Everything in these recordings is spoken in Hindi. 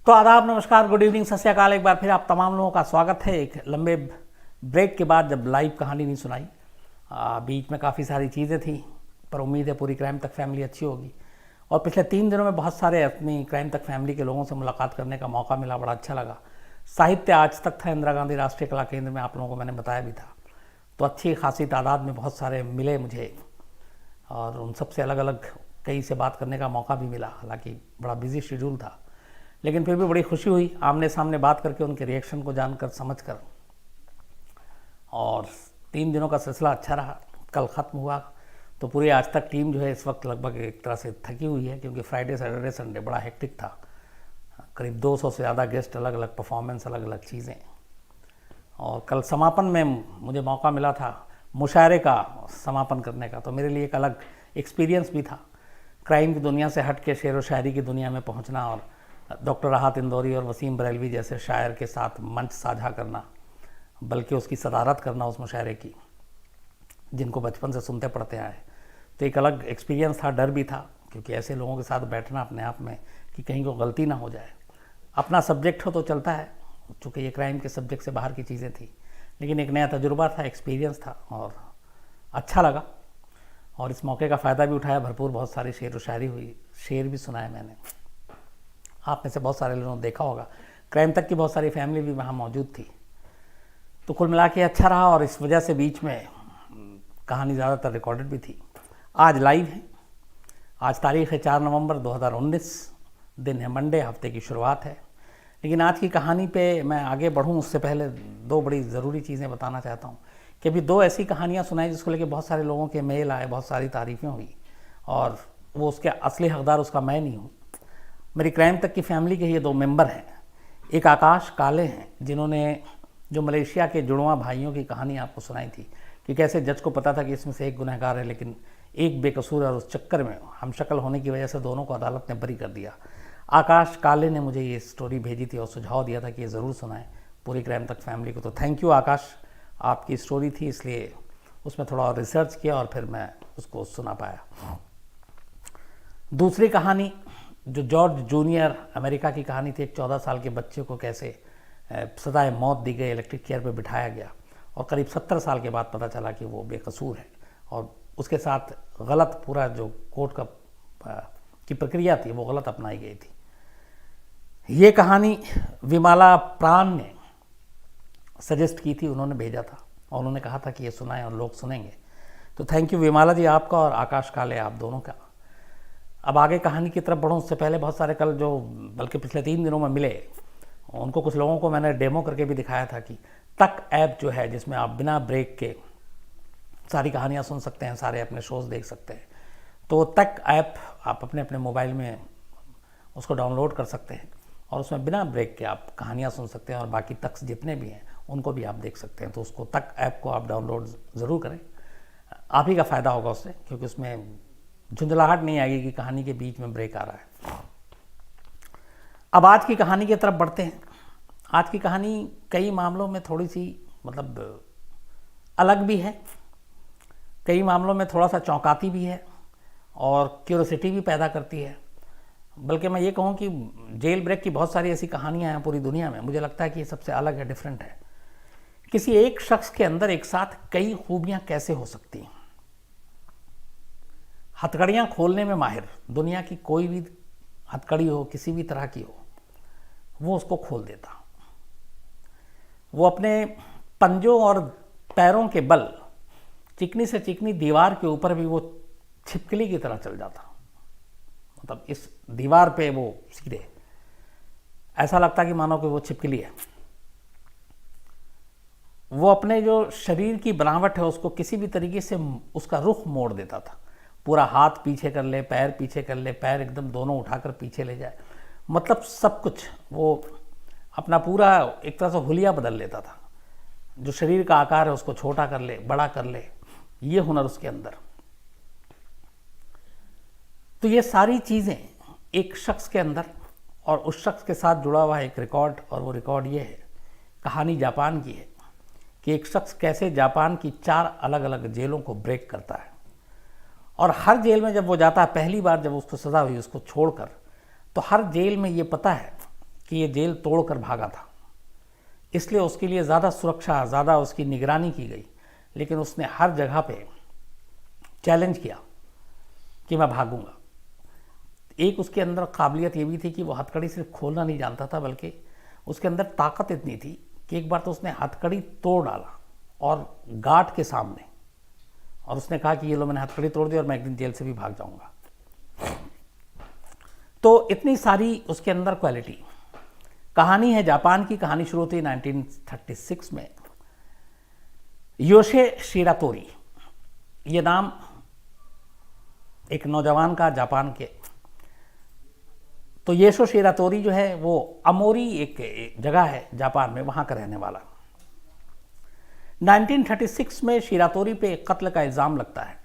तो आदाब, नमस्कार, गुड इवनिंग, सत श्री अकाल। एक बार फिर आप तमाम लोगों का स्वागत है एक लंबे ब्रेक के बाद, जब लाइव कहानी नहीं सुनाई। बीच में काफ़ी सारी चीज़ें थी, पर उम्मीद है पूरी क्राइम तक फैमिली अच्छी होगी। और पिछले 3 दिनों में बहुत सारे अपनी क्राइम तक फैमिली के लोगों से मुलाकात करने का मौका मिला, बड़ा अच्छा लगा। साहित्य आज तक था, इंदिरा गांधी राष्ट्रीय कला केंद्र में, आप लोगों को मैंने बताया भी था। तो अच्छी खासी तादाद में बहुत सारे मिले मुझे, और उन सबसे अलग अलग कई से बात करने का मौका भी मिला। हालांकि बड़ा बिजी शेड्यूल था, लेकिन फिर भी बड़ी खुशी हुई आमने सामने बात करके, उनके रिएक्शन को जानकर, समझकर। और 3 दिनों का सिलसिला अच्छा रहा। कल ख़त्म हुआ तो पूरी आज तक टीम जो है इस वक्त लगभग एक तरह से थकी हुई है, क्योंकि फ्राइडे सैटरडे संडे बड़ा हेक्टिक था। करीब 200 से ज़्यादा गेस्ट, अलग अलग परफॉर्मेंस, अलग अलग चीज़ें। और कल समापन में मुझे मौका मिला था मुशायरे का समापन करने का, तो मेरे लिए एक अलग एक्सपीरियंस भी था। क्राइम की दुनिया से हट के शेर व शायरी की दुनिया में पहुंचना, और डॉक्टर राहत इंदौरी और वसीम बरेलवी जैसे शायर के साथ मंच साझा करना, बल्कि उसकी सदारत करना उस मुशायरे की, जिनको बचपन से सुनते पढ़ते आए। तो एक अलग एक्सपीरियंस था, डर भी था, क्योंकि ऐसे लोगों के साथ बैठना अपने आप में कि कहीं को गलती ना हो जाए। अपना सब्जेक्ट हो तो चलता है, चूँकि ये क्राइम के सब्जेक्ट से बाहर की चीज़ें थी, लेकिन एक नया तजुर्बा था, एक्सपीरियंस था, और अच्छा लगा। और इस मौके का फ़ायदा भी उठाया, भरपूर बहुत सारी शेर व शायरी हुई, शेर भी सुनाए मैंने। आप में से बहुत सारे लोगों ने देखा होगा, क्राइम तक की बहुत सारी फैमिली भी वहाँ मौजूद थी। तो कुल मिला के अच्छा रहा, और इस वजह से बीच में कहानी ज़्यादातर रिकॉर्डेड भी थी। आज लाइव है। आज तारीख़ है 4 नवंबर 2019, दिन है मंडे, हफ्ते की शुरुआत है। लेकिन आज की कहानी पे मैं आगे बढ़ूँ उससे पहले 2 बड़ी ज़रूरी चीज़ें बताना चाहता हूँ। कि अभी 2 ऐसी कहानियाँ सुनाई जिसको लेके बहुत सारे लोगों के मेल आए, बहुत सारी तारीफ़ें हुई, और वो उसके असली हकदार उसका मैं नहीं हूँ। मेरी क्राइम तक की फैमिली के ये 2 मेंबर हैं। एक आकाश काले हैं, जिन्होंने जो मलेशिया के जुड़वा भाइयों की कहानी आपको सुनाई थी, कि कैसे जज को पता था कि इसमें से एक गुनहगार है, लेकिन एक बेकसूर है, और उस चक्कर में हमशक्ल होने की वजह से दोनों को अदालत ने बरी कर दिया। आकाश काले ने मुझे ये स्टोरी भेजी थी और सुझाव दिया था कि ये ज़रूर सुनाएं पूरी क्राइम तक फैमिली को। तो थैंक यू आकाश, आपकी स्टोरी थी, इसलिए उसमें थोड़ा और रिसर्च किया और फिर मैं उसको सुना पाया। दूसरी कहानी जो जॉर्ज जूनियर अमेरिका की कहानी थी, एक 14 साल के बच्चे को कैसे सजाए मौत दी गई, इलेक्ट्रिक चेयर पे बिठाया गया, और करीब 70 साल के बाद पता चला कि वो बेकसूर है, और उसके साथ गलत पूरा जो कोर्ट का की प्रक्रिया थी वो गलत अपनाई गई थी। ये कहानी विमाला प्राण ने सजेस्ट की थी, उन्होंने भेजा था और उन्होंने कहा था कि ये सुनाएं और लोग सुनेंगे। तो थैंक यू विमाला जी आपका, और आकाश काले आप दोनों का। अब आगे कहानी की तरफ बढ़ूँ उससे पहले बहुत सारे कल जो बल्कि पिछले 3 दिनों में मिले, उनको कुछ लोगों को मैंने डेमो करके भी दिखाया था कि तक ऐप जो है, जिसमें आप बिना ब्रेक के सारी कहानियाँ सुन सकते हैं, सारे अपने शोज़ देख सकते हैं। तो तक ऐप आप अपने अपने मोबाइल में उसको डाउनलोड कर सकते हैं, और उसमें बिना ब्रेक के आप कहानियाँ सुन सकते हैं, और बाकी तक जितने भी हैं उनको भी आप देख सकते हैं। तो उसको तक ऐप को आप डाउनलोड ज़रूर करें, आप ही का फ़ायदा होगा उससे, क्योंकि उसमें झुंझलाहट नहीं आएगी कि कहानी के बीच में ब्रेक आ रहा है। अब आज की कहानी की तरफ बढ़ते हैं। आज की कहानी कई मामलों में थोड़ी सी मतलब अलग भी है, कई मामलों में थोड़ा सा चौंकाती भी है, और क्यूरोसिटी भी पैदा करती है। बल्कि मैं ये कहूँ कि जेल ब्रेक की बहुत सारी ऐसी कहानियाँ हैं पूरी दुनिया में, मुझे लगता है कि ये सबसे अलग है, डिफरेंट है। किसी एक शख्स के अंदर एक साथ कई खूबियाँ कैसे हो सकती हैं। हथकड़ियाँ खोलने में माहिर, दुनिया की कोई भी हथकड़ी हो, किसी भी तरह की हो, वो उसको खोल देता। वो अपने पंजों और पैरों के बल चिकनी से चिकनी दीवार के ऊपर भी वो छिपकली की तरह चल जाता। मतलब इस दीवार पे वो सीधे ऐसा लगता कि मानो कि वो छिपकली है। वो अपने जो शरीर की बनावट है उसको किसी भी तरीके से उसका रुख मोड़ देता था। पूरा हाथ पीछे कर ले, पैर पीछे कर ले, पैर एकदम दोनों उठाकर पीछे ले जाए, मतलब सब कुछ वो अपना पूरा एक तरह से हुलिया बदल लेता था। जो शरीर का आकार है उसको छोटा कर ले, बड़ा कर ले, ये हुनर उसके अंदर। तो ये सारी चीज़ें एक शख्स के अंदर, और उस शख्स के साथ जुड़ा हुआ है एक रिकॉर्ड, और वो रिकॉर्ड ये है, कहानी जापान की है, कि एक शख्स कैसे जापान की 4 अलग अलग जेलों को ब्रेक करता है। और हर जेल में जब वो जाता है, पहली बार जब उसको सज़ा हुई उसको छोड़कर, तो हर जेल में ये पता है कि ये जेल तोड़कर भागा था, इसलिए उसके लिए ज़्यादा सुरक्षा, ज़्यादा उसकी निगरानी की गई। लेकिन उसने हर जगह पे चैलेंज किया कि मैं भागूंगा। एक उसके अंदर काबिलियत ये भी थी कि वो हथकड़ी सिर्फ खोलना नहीं जानता था, बल्कि उसके अंदर ताकत इतनी थी कि एक बार तो उसने हथकड़ी तोड़ डाला और गार्ड के सामने, और उसने कहा कि ये लो मैंने हथकड़ी तोड़ दी और मैं एक दिन जेल से भी भाग जाऊंगा। तो इतनी सारी उसके अंदर क्वालिटी। कहानी है जापान की। कहानी शुरू हुई 1936 में। योशे शिरातोरी, ये नाम एक नौजवान का जापान के। तो योशे शिरातोरी जो है वो अमोरी एक जगह है जापान में, वहां का रहने वाला। 1936 में शिरातोरी पे एक कत्ल का इल्ज़ाम लगता है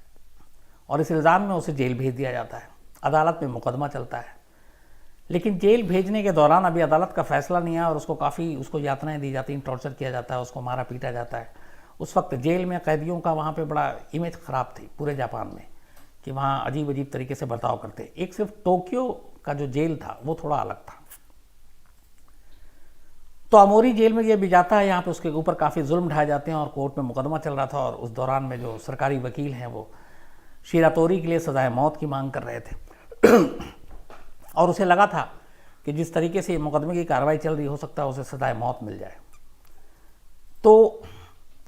और इस इल्ज़ाम में उसे जेल भेज दिया जाता है। अदालत में मुकदमा चलता है, लेकिन जेल भेजने के दौरान अभी अदालत का फैसला नहीं आया और उसको यातनाएं दी जाती हैं, टॉर्चर किया जाता है, उसको मारा पीटा जाता है। उस वक्त जेल में कैदियों का वहाँ पे बड़ा इमेज ख़राब थी पूरे जापान में, कि वहाँ अजीब अजीब तरीके से बर्ताव करते। एक सिर्फ टोक्यो का जो जेल था वो थोड़ा अलग था। तो अमोरी जेल में ये भी जाता है, यहाँ पे उसके ऊपर काफ़ी जुल्म ढाए जाते हैं और कोर्ट में मुकदमा चल रहा था। और उस दौरान में जो सरकारी वकील हैं वो शिरातोरी के लिए सजाए मौत की मांग कर रहे थे और उसे लगा था कि जिस तरीके से मुकदमे की कार्रवाई चल रही, हो सकता है उसे सजाए मौत मिल जाए। तो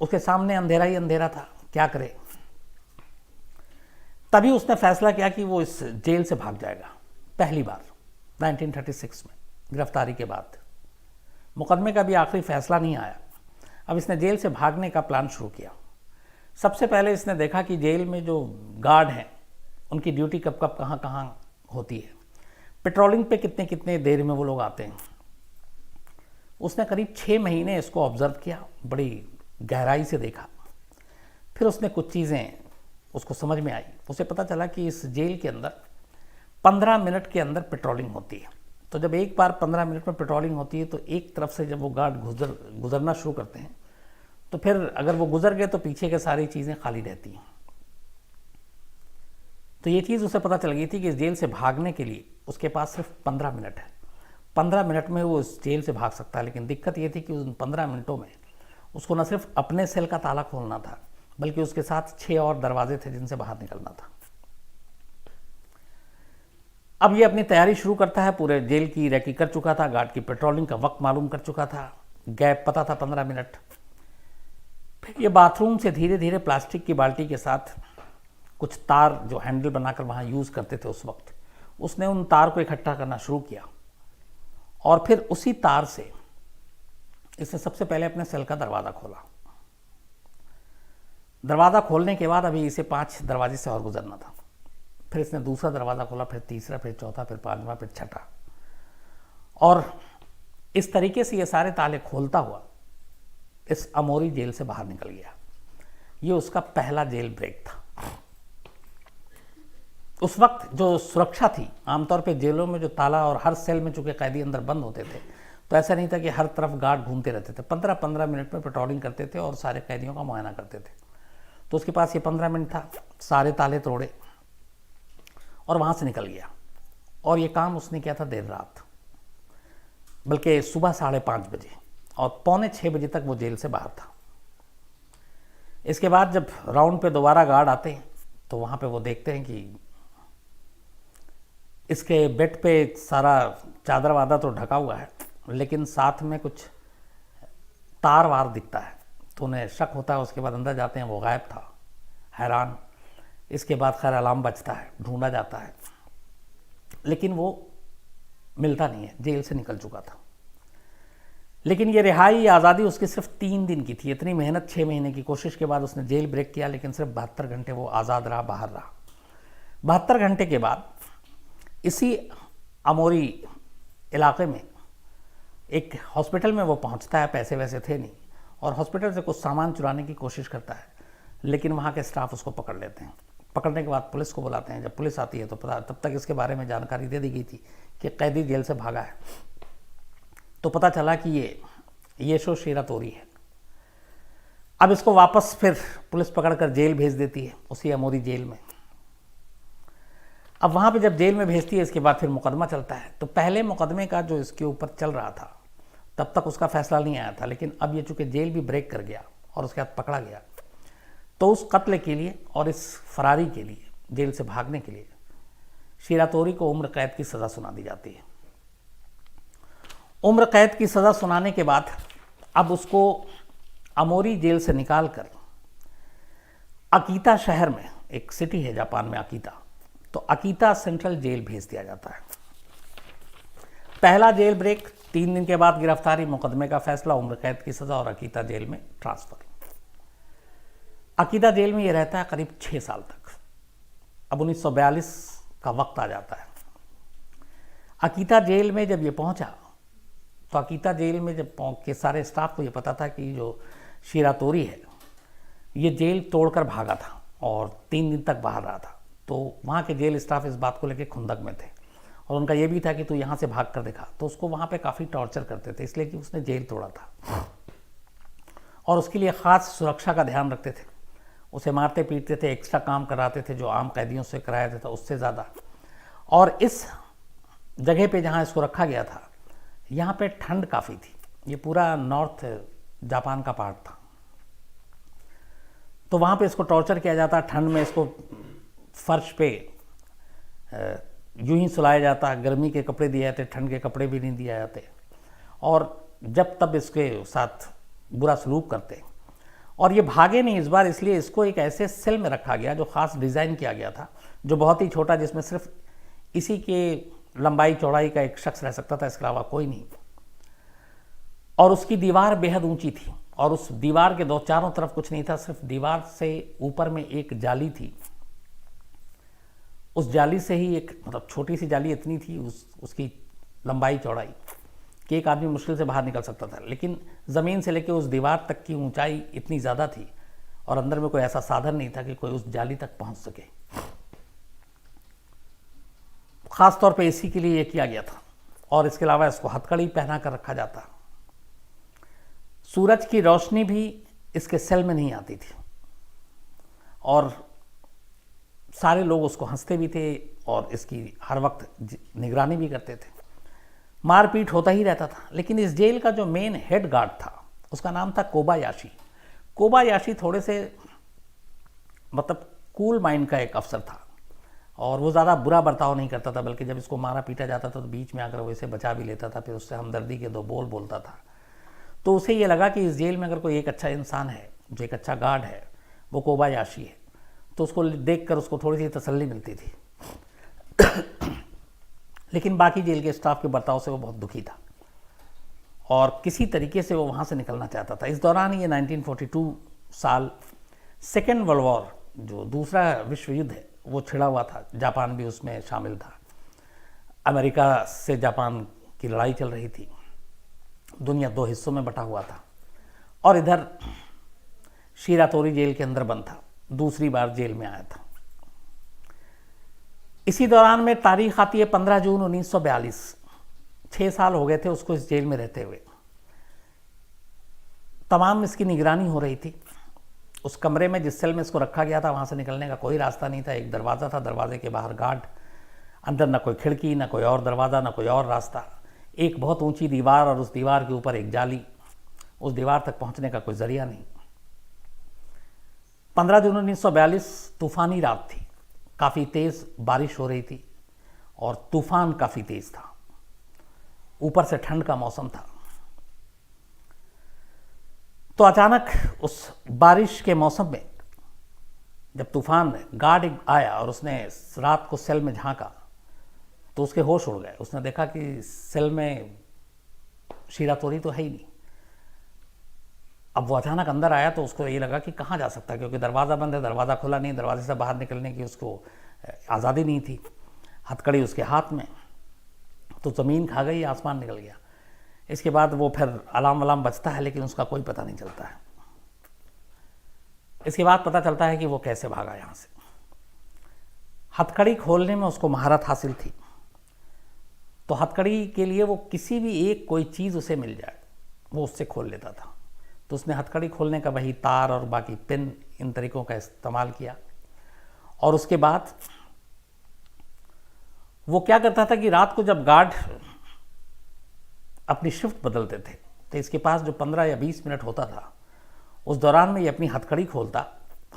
उसके सामने अंधेरा ही अंधेरा था, क्या करे। तभी उसने फैसला किया कि वो इस जेल से भाग जाएगा पहली बार 1936 में, गिरफ्तारी के बाद। मुकदमे का भी आखिरी फैसला नहीं आया। अब इसने जेल से भागने का प्लान शुरू किया। सबसे पहले इसने देखा कि जेल में जो गार्ड हैं उनकी ड्यूटी कब कब कहाँ कहाँ होती है, पेट्रोलिंग पे कितने कितने देर में वो लोग आते हैं। उसने करीब 6 महीने इसको ऑब्जर्व किया, बड़ी गहराई से देखा। फिर उसने कुछ चीज़ें उसको समझ में आई। उसे पता चला कि इस जेल के अंदर 15 मिनट के अंदर पेट्रोलिंग होती है। तो जब एक बार 15 मिनट में पेट्रोलिंग होती है तो एक तरफ से जब वो गार्ड गुजरना शुरू करते हैं तो फिर अगर वो गुजर गए तो पीछे के सारी चीज़ें खाली रहती हैं। तो ये चीज़ उसे पता चल गई थी कि इस जेल से भागने के लिए उसके पास सिर्फ 15 मिनट है। 15 मिनट में वो इस जेल से भाग सकता है। लेकिन दिक्कत ये थी कि उन 15 मिनटों में उसको न सिर्फ अपने सेल का ताला खोलना था, बल्कि उसके साथ 6 और दरवाजे थे जिनसे बाहर निकलना था। अब ये अपनी तैयारी शुरू करता है। पूरे जेल की रेकी कर चुका था, गार्ड की पेट्रोलिंग का वक्त मालूम कर चुका था, गैप पता था 15 मिनट। फिर ये बाथरूम से धीरे धीरे प्लास्टिक की बाल्टी के साथ कुछ तार जो हैंडल बनाकर वहाँ यूज़ करते थे उस वक्त, उसने उन तार को इकट्ठा करना शुरू किया और फिर उसी तार से इसने सबसे पहले अपने सेल का दरवाज़ा खोला। दरवाज़ा खोलने के बाद अभी इसे 5 दरवाजे से और गुजरना था। फिर इसने दूसरा दरवाज़ा खोला, फिर तीसरा, फिर चौथा, फिर 5वां, फिर छठा। और इस तरीके से ये सारे ताले खोलता हुआ इस अमोरी जेल से बाहर निकल गया। ये उसका पहला जेल ब्रेक था। उस वक्त जो सुरक्षा थी, आमतौर पे जेलों में जो ताला और हर सेल में चूंकि कैदी अंदर बंद होते थे, तो ऐसा नहीं था कि हर तरफ गार्ड घूमते रहते थे। 15-15 मिनट में पेट्रोलिंग करते थे और सारे कैदियों का मुआयना करते थे। तो उसके पास ये 15 मिनट था, सारे ताले तोड़े और वहाँ से निकल गया। और ये काम उसने किया था देर रात, बल्कि सुबह 5:30 बजे, और 5:45 बजे तक वो जेल से बाहर था। इसके बाद जब राउंड पे दोबारा गार्ड आते हैं तो वहाँ पे वो देखते हैं कि इसके बेड पे सारा चादर वादर तो ढका हुआ है, लेकिन साथ में कुछ तार वार दिखता है। तो उन्हें शक होता है। उसके बाद अंदर जाते हैं, वो गायब था। हैरान। इसके बाद खैर अलार्म बजता है, ढूंढा जाता है, लेकिन वो मिलता नहीं है, जेल से निकल चुका था। लेकिन ये रिहाई, आज़ादी उसकी सिर्फ 3 दिन की थी। इतनी मेहनत, 6 महीने की कोशिश के बाद उसने जेल ब्रेक किया, लेकिन सिर्फ 72 घंटे वो आज़ाद रहा, बाहर रहा। 72 घंटे के बाद इसी अमोरी इलाके में एक हॉस्पिटल में वो पहुंचता है। पैसे वैसे थे नहीं, और हॉस्पिटल से कुछ सामान चुराने की कोशिश करता है, लेकिन वहाँ के स्टाफ उसको पकड़ लेते हैं। पकड़ने के बाद पुलिस को बुलाते हैं। जब पुलिस आती है तो तब तक इसके बारे में जानकारी दे दी गई थी कि कैदी जेल से भागा है। तो पता चला कि ये योशे शिरातोरी है। अब इसको वापस फिर पुलिस पकड़कर जेल भेज देती है, उसी अमोरी जेल में। अब वहाँ पे जब जेल में भेजती है, इसके बाद फिर मुकदमा चलता है। तो पहले मुकदमे का जो इसके ऊपर चल रहा था तब तक उसका फैसला नहीं आया था, लेकिन अब ये चूँकि जेल भी ब्रेक कर गया और उसके बाद पकड़ा गया, तो उस कत्ल के लिए और इस फरारी के लिए, जेल से भागने के लिए शीरा तोरी को उम्र कैद की सज़ा सुना दी जाती है। उम्र कैद की सज़ा सुनाने के बाद अब उसको अमोरी जेल से निकालकर अकीता शहर में, एक सिटी है जापान में अकीता, तो अकीता सेंट्रल जेल भेज दिया जाता है। पहला जेल ब्रेक, 3 दिन के बाद गिरफ्तारी, मुकदमे का फैसला, उम्र कैद की सज़ा और अकीता जेल में ट्रांसफ़र। अकीता जेल में ये रहता है करीब 6 साल तक। अब 1942 का वक्त आ जाता है। अकीता जेल में जब ये पहुंचा तो अकीता जेल में जब के सारे स्टाफ को ये पता था कि जो शीरा तोरी है ये जेल तोड़कर भागा था और 3 दिन तक बाहर रहा था। तो वहाँ के जेल स्टाफ इस बात को लेकर खुंदक में थे और उनका ये भी था कि तू यहाँ से भाग कर दिखा। तो उसको वहाँ पे काफ़ी टॉर्चर करते थे, इसलिए कि उसने जेल तोड़ा था और उसके लिए ख़ास सुरक्षा का ध्यान रखते थे। उसे मारते पीटते थे, एक्स्ट्रा काम कराते थे जो आम कैदियों से कराया जाता था उससे ज़्यादा। और इस जगह पे जहाँ इसको रखा गया था यहाँ पे ठंड काफ़ी थी, ये पूरा नॉर्थ जापान का पार्ट था। तो वहाँ पे इसको टॉर्चर किया जाता, ठंड में इसको फर्श पे यूं ही सुलाया जाता, गर्मी के कपड़े दिए जाते, ठंड के कपड़े भी नहीं दिए जाते और जब तब इसके साथ बुरा सलूक करते। और ये भागे नहीं इस बार, इसलिए इसको एक ऐसे सेल में रखा गया जो ख़ास डिज़ाइन किया गया था, जो बहुत ही छोटा, जिसमें सिर्फ इसी के लंबाई चौड़ाई का एक शख्स रह सकता था, इसके अलावा कोई नहीं। और उसकी दीवार बेहद ऊंची थी और उस दीवार के चारों तरफ कुछ नहीं था, सिर्फ दीवार से ऊपर में एक जाली थी। उस जाली से ही एक, मतलब छोटी सी जाली इतनी थी उसकी लंबाई चौड़ाई कि एक आदमी मुश्किल से बाहर निकल सकता था, लेकिन ज़मीन से लेकर उस दीवार तक की ऊंचाई इतनी ज़्यादा थी और अंदर में कोई ऐसा साधन नहीं था कि कोई उस जाली तक पहुंच सके। ख़ास तौर पे इसी के लिए ये किया गया था और इसके अलावा इसको हथकड़ी पहना कर रखा जाता। सूरज की रोशनी भी इसके सेल में नहीं आती थी और सारे लोग उसको हंसते भी थे और इसकी हर वक्त निगरानी भी करते थे। मारपीट होता ही रहता था, लेकिन इस जेल का जो मेन हेड गार्ड था उसका नाम था कोबायाशी। कोबायाशी थोड़े से मतलब कूल माइंड का एक अफसर था और वो ज़्यादा बुरा बर्ताव नहीं करता था, बल्कि जब इसको मारा पीटा जाता था तो बीच में आकर वो इसे बचा भी लेता था, फिर उससे हमदर्दी के 2 बोल बोलता था। तो उसे ये लगा कि इस जेल में अगर कोई एक अच्छा इंसान है, जो एक अच्छा गार्ड है, वो कोबायाशी है, तो उसको देखकर उसको थोड़ी सी तसल्ली मिलती थी। लेकिन बाकी जेल के स्टाफ के बर्ताव से वो बहुत दुखी था और किसी तरीके से वो वहाँ से निकलना चाहता था। इस दौरान ये 1942 साल सेकेंड वर्ल्ड वॉर, जो दूसरा विश्व युद्ध है, वो छिड़ा हुआ था। जापान भी उसमें शामिल था, अमेरिका से जापान की लड़ाई चल रही थी, दुनिया 2 हिस्सों में बटा हुआ था और इधर शीरा तोरी जेल के अंदर बंद था, दूसरी बार जेल में आया था। इसी दौरान में तारीख आती है 15 जून 1942। 6 साल हो गए थे उसको इस जेल में रहते हुए। तमाम इसकी निगरानी हो रही थी। उस कमरे में, जिस सेल में इसको रखा गया था, वहाँ से निकलने का कोई रास्ता नहीं था। एक दरवाज़ा था, दरवाजे के बाहर गार्ड, अंदर ना कोई खिड़की, ना कोई और दरवाज़ा, ना कोई और रास्ता। एक बहुत ऊंची दीवार और उस दीवार के ऊपर एक जाली, उस दीवार तक पहुँचने का कोई जरिया नहीं। 15 जून 1942 तूफ़ानी रात थी, काफ़ी तेज़ बारिश हो रही थी और तूफ़ान काफ़ी तेज़ था, ऊपर से ठंड का मौसम था। तो अचानक उस बारिश के मौसम में जब तूफान गार्ड आया और उसने रात को सेल में झांका तो उसके होश उड़ गए। उसने देखा कि सेल में शीरा तोरी तो है ही नहीं। अब वो अचानक अंदर आया तो उसको ये लगा कि कहाँ जा सकता है, क्योंकि दरवाज़ा बंद है, दरवाज़ा खुला नहीं, दरवाजे से बाहर निकलने की उसको आज़ादी नहीं थी। हथकड़ी उसके हाथ में, तो ज़मीन खा गई, आसमान निकल गया। इसके बाद वो फिर अलार्म वलाम बजता है, लेकिन उसका कोई पता नहीं चलता है। इसके बाद पता चलता है कि वो कैसे भागा यहाँ से। हथकड़ी खोलने में उसको महारत हासिल थी, तो हथकड़ी के लिए वो किसी भी एक कोई चीज़ उसे मिल जाए वो उससे खोल लेता था। तो उसने हथकड़ी खोलने का वही तार और बाकी पिन, इन तरीक़ों का इस्तेमाल किया और उसके बाद वो क्या करता था कि रात को जब गार्ड अपनी शिफ्ट बदलते थे तो इसके पास जो 15 या 20 मिनट होता था, उस दौरान में ये अपनी हथकड़ी खोलता।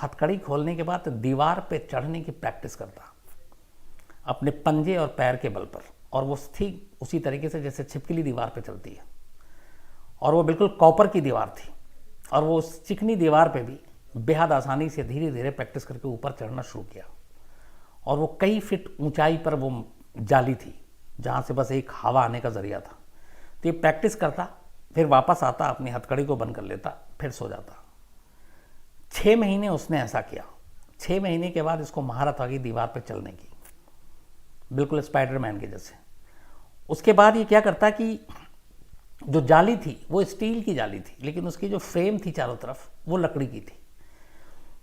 हथकड़ी खोलने के बाद दीवार पे चढ़ने की प्रैक्टिस करता अपने पंजे और पैर के बल पर, और वो ठीक उसी तरीके से जैसे छिपकली दीवार पे चलती है। और वो बिल्कुल कॉपर की दीवार थी, और वो उस चिकनी दीवार पे भी बेहद आसानी से धीरे धीरे प्रैक्टिस करके ऊपर चढ़ना शुरू किया। और वो कई फीट ऊंचाई पर वो जाली थी जहाँ से बस एक हवा आने का जरिया था। तो ये प्रैक्टिस करता, फिर वापस आता, अपनी हथकड़ी को बंद कर लेता, फिर सो जाता। 6 महीने उसने ऐसा किया। 6 महीने के बाद इसको महारत आ गई दीवार पर चलने की, बिल्कुल स्पाइडरमैन के जैसे। उसके बाद ये क्या करता कि जो जाली थी वो स्टील की जाली थी, लेकिन उसकी जो फ्रेम थी चारों तरफ वो लकड़ी की थी।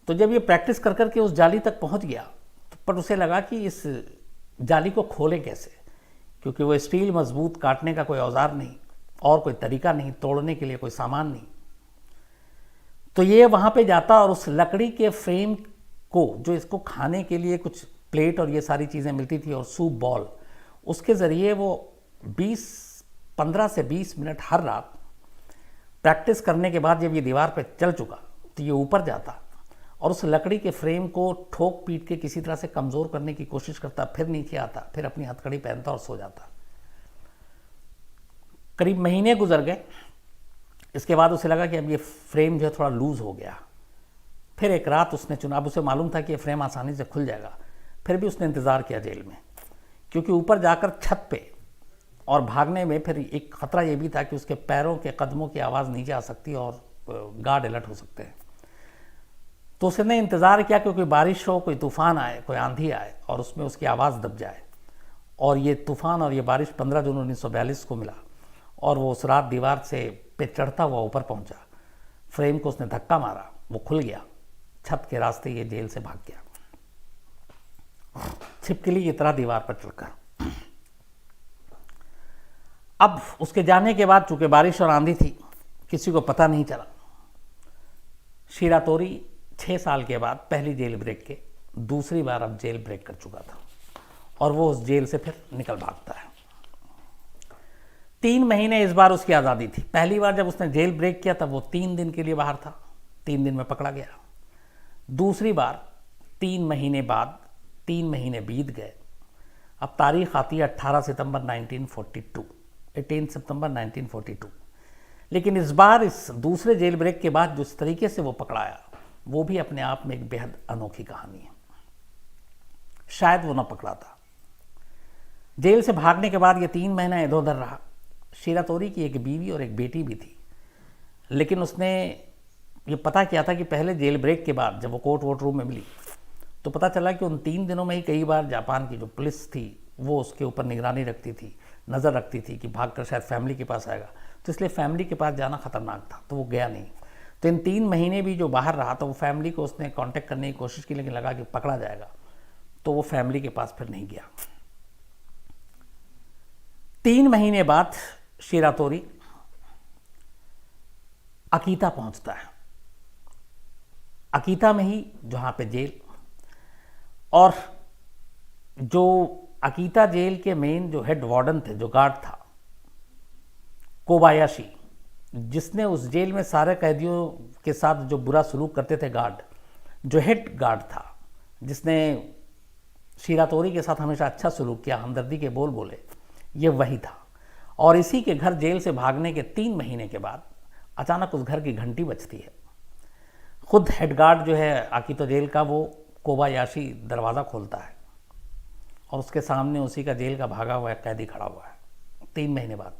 तो जब ये प्रैक्टिस कर करके उस जाली तक पहुंच गया, तो पर उसे लगा कि इस जाली को खोले कैसे, क्योंकि वो स्टील मजबूत, काटने का कोई औजार नहीं और कोई तरीका नहीं, तोड़ने के लिए कोई सामान नहीं। तो ये वहाँ पे जाता और उस लकड़ी के फ्रेम को, जो इसको खाने के लिए कुछ प्लेट और ये सारी चीज़ें मिलती थी और सूप बॉल, उसके ज़रिए वो 15 से 20 मिनट हर रात प्रैक्टिस करने के बाद जब ये दीवार पे चल चुका तो ये ऊपर जाता और उस लकड़ी के फ्रेम को ठोक पीट के किसी तरह से कमज़ोर करने की कोशिश करता, फिर नीचे आता, फिर अपनी हथकड़ी पहनता और सो जाता। करीब महीने गुजर गए। इसके बाद उसे लगा कि अब ये फ्रेम जो है थोड़ा लूज़ हो गया। फिर एक रात उसने चुना, अब उसे मालूम था कि ये फ्रेम आसानी से खुल जाएगा, फिर भी उसने इंतज़ार किया जेल में, क्योंकि ऊपर जाकर छत पे और भागने में फिर एक ख़तरा ये भी था कि उसके पैरों के कदमों की आवाज़ नीचे आ सकती और गार्ड अलर्ट हो सकते हैं। तो उसने इंतज़ार किया कि कोई बारिश हो, कोई तूफ़ान आए, कोई आंधी आए और उसमें उसकी आवाज़ दब जाए। और ये तूफ़ान और ये बारिश 15 जून 1942 को मिला और वो उस रात दीवार से पे चढ़ता हुआ ऊपर पहुंचा। फ्रेम को उसने धक्का मारा, वो खुल गया। छत के रास्ते ये जेल से भाग गया, छिपकली की तरह दीवार पर चढ़कर। अब उसके जाने के बाद चूंकि बारिश और आंधी थी, किसी को पता नहीं चला। शिरातोरी 6 साल के बाद पहली जेल ब्रेक के दूसरी बार अब जेल ब्रेक कर चुका था और वो उस जेल से फिर निकल भागता है। 3 महीने इस बार उसकी आज़ादी थी। पहली बार जब उसने जेल ब्रेक किया तब वो 3 दिन के लिए बाहर था, 3 दिन में पकड़ा गया। दूसरी बार 3 महीने बाद, 3 महीने बीत गए। अब तारीख आती है 18 सितंबर 1942, 18 सितंबर 1942। लेकिन इस बार इस दूसरे जेल ब्रेक के बाद जिस तरीके से वो पकड़ाया, वो भी अपने आप में एक बेहद अनोखी कहानी है। शायद वो न पकड़ा था। जेल से भागने के बाद ये 3 महीना इधर उधर रहा। शिरातोरी की एक बीवी और एक बेटी भी थी, लेकिन उसने ये पता किया था कि पहले जेल ब्रेक के बाद जब वो कोर्ट वोट रूम में मिली तो पता चला कि उन 3 दिनों में ही कई बार जापान की जो पुलिस थी वो उसके ऊपर निगरानी रखती थी, नज़र रखती थी कि भागकर शायद फैमिली के पास आएगा। तो इसलिए फैमिली के पास जाना खतरनाक था, तो वो गया नहीं। तो इन 3 महीने भी जो बाहर रहा तो वो फैमिली को उसने कांटेक्ट करने की कोशिश की, लेकिन लगा कि पकड़ा जाएगा, तो वो फैमिली के पास फिर नहीं गया। 3 महीने बाद शिरातोरी अकीता पहुंचता है। अकीता में ही जहाँ पे जेल, और जो अकीता जेल के मेन जो हेड वार्डन थे, जो गार्ड था कोबायाशी, जिसने उस जेल में सारे कैदियों के साथ जो बुरा सलूक करते थे गार्ड, जो हेड गार्ड था, जिसने शिरातोरी के साथ हमेशा अच्छा सलूक किया, हमदर्दी के बोल बोले, ये वही था। और इसी के घर जेल से भागने के 3 महीने के बाद अचानक उस घर की घंटी बजती है। खुद हेड गार्ड जो है अकीता जेल का, वो कोबायाशी दरवाज़ा खोलता है और उसके सामने उसी का जेल का भागा हुआ एक कैदी खड़ा हुआ है 3 महीने बाद।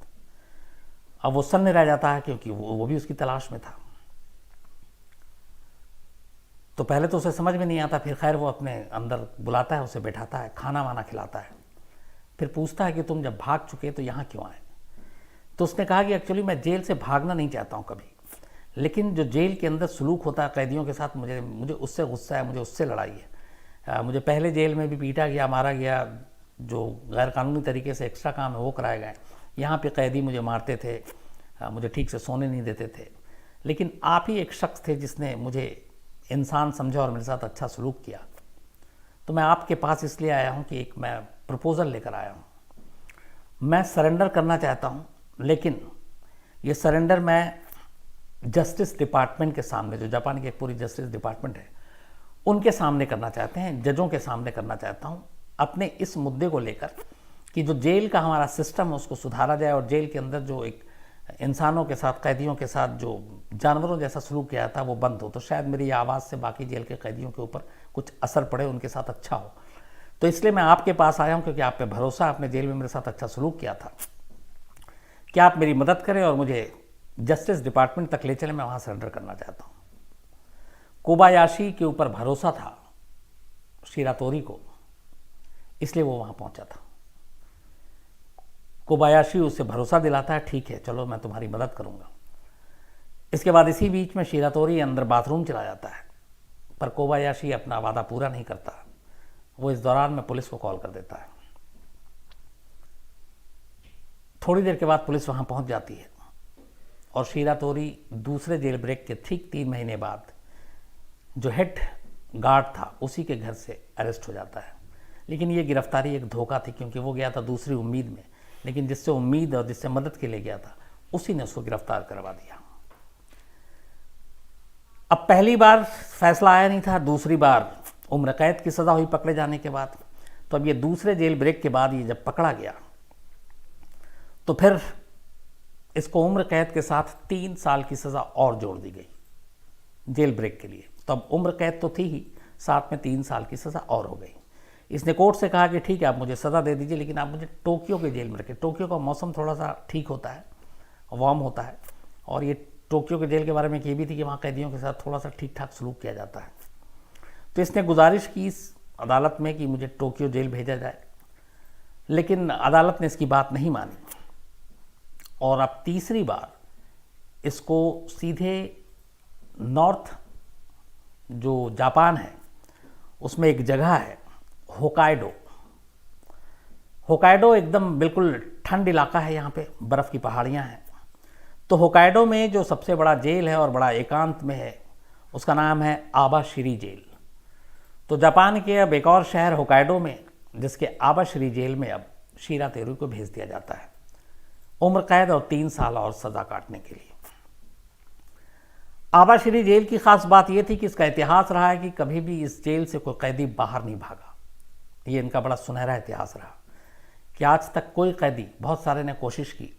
अब वो सन्न रह जाता है क्योंकि वो भी उसकी तलाश में था। तो पहले तो उसे समझ में नहीं आता, फिर खैर वो अपने अंदर बुलाता है, उसे बैठाता है, खाना वाना खिलाता है, फिर पूछता है कि तुम जब भाग चुके तो यहाँ क्यों आए। तो उसने कहा कि एक्चुअली मैं जेल से भागना नहीं चाहता हूँ कभी, लेकिन जो जेल के अंदर सलूक होता है कैदियों के साथ, मुझे उससे गुस्सा है, मुझे उससे लड़ाई है। मुझे पहले जेल में भी पीटा गया, मारा गया, जो गैरकानूनी तरीके से एक्स्ट्रा काम है वो कराए गए। यहाँ पे कैदी मुझे मारते थे, मुझे ठीक से सोने नहीं देते थे, लेकिन आप ही एक शख्स थे जिसने मुझे इंसान समझा और मेरे साथ अच्छा सलूक किया। तो मैं आपके पास इसलिए आया हूँ कि एक मैं प्रपोज़ल लेकर आया हूँ। मैं सरेंडर करना चाहता हूँ, लेकिन ये सरेंडर मैं जस्टिस डिपार्टमेंट के सामने, जो जापान की एक पूरी जस्टिस डिपार्टमेंट है, उनके सामने करना चाहते हैं, जजों के सामने करना चाहता हूँ, अपने इस मुद्दे को लेकर कि जो जेल का हमारा सिस्टम है उसको सुधारा जाए और जेल के अंदर जो एक इंसानों के साथ, कैदियों के साथ जो जानवरों जैसा सलूक किया था वो बंद हो। तो शायद मेरी आवाज़ से बाकी जेल के कैदियों के ऊपर कुछ असर पड़े, उनके साथ अच्छा हो। तो इसलिए मैं आपके पास आया हूँ, क्योंकि आप पे भरोसा, आपने जेल में मेरे साथ अच्छा सलूक किया था। क्या आप मेरी मदद करें और मुझे जस्टिस डिपार्टमेंट तक ले चले, मैं वहाँ सरेंडर करना चाहता हूँ। कोबायाशी के ऊपर भरोसा था शिरातोरी को, इसलिए वो वहाँ पहुँचा था। कोबायाशी उसे भरोसा दिलाता है, ठीक है चलो मैं तुम्हारी मदद करूँगा। इसके बाद इसी बीच में शिरातोरी अंदर बाथरूम चला जाता है, पर कोबायाशी अपना वादा पूरा नहीं करता। वो इस दौरान में पुलिस को कॉल कर देता है। थोड़ी देर के बाद पुलिस वहाँ पहुँच जाती है और शिरातोरी दूसरे जेल ब्रेक के ठीक 3 महीने बाद जो हेड गार्ड था उसी के घर से अरेस्ट हो जाता है। लेकिन ये गिरफ्तारी एक धोखा थी, क्योंकि वो गया था दूसरी उम्मीद में, लेकिन जिससे उम्मीद और जिससे मदद के लिए गया था उसी ने उसको गिरफ्तार करवा दिया। अब पहली बार फैसला आया नहीं था, दूसरी बार उम्र कैद की सज़ा हुई पकड़े जाने के बाद। तो अब ये दूसरे जेल ब्रेक के बाद ये जब पकड़ा गया तो फिर इसको उम्र कैद के साथ 3 साल की सज़ा और जोड़ दी गई जेल ब्रेक के लिए। तो अब उम्र कैद तो थी ही, साथ में 3 साल की सज़ा और हो गई। इसने कोर्ट से कहा कि ठीक है आप मुझे सज़ा दे दीजिए, लेकिन आप मुझे टोक्यो के जेल में रखें। टोक्यो का मौसम थोड़ा सा ठीक होता है, वार्म होता है, और ये टोक्यो के जेल के बारे में ये भी थी कि वहाँ कैदियों के साथ थोड़ा सा ठीक ठाक सलूक किया जाता है। तो इसने गुजारिश की इस अदालत में कि मुझे टोक्यो जेल भेजा जाए, लेकिन अदालत ने इसकी बात नहीं मानी और अब तीसरी बार इसको सीधे नॉर्थ जो जापान है उसमें एक जगह है होकाइडो। होकाइडो एकदम बिल्कुल ठंड इलाका है, यहाँ पे बर्फ़ की पहाड़ियाँ हैं। तो होकाइडो में जो सबसे बड़ा जेल है और बड़ा एकांत में है उसका नाम है आबाशिरी जेल। तो जापान के अब एक और शहर होकाइडो में, जिसके आबाशिरी जेल में अब शिरातेरू को भेज दिया जाता है उम्र कैद और 3 साल और सज़ा काटने के लिए। आबाशिरी जेल की खास बात यह थी कि इसका इतिहास रहा है कि कभी भी इस जेल से कोई कैदी बाहर नहीं भागा। ये इनका बड़ा सुनहरा इतिहास रहा कि आज तक कोई कैदी, बहुत सारे ने कोशिश की,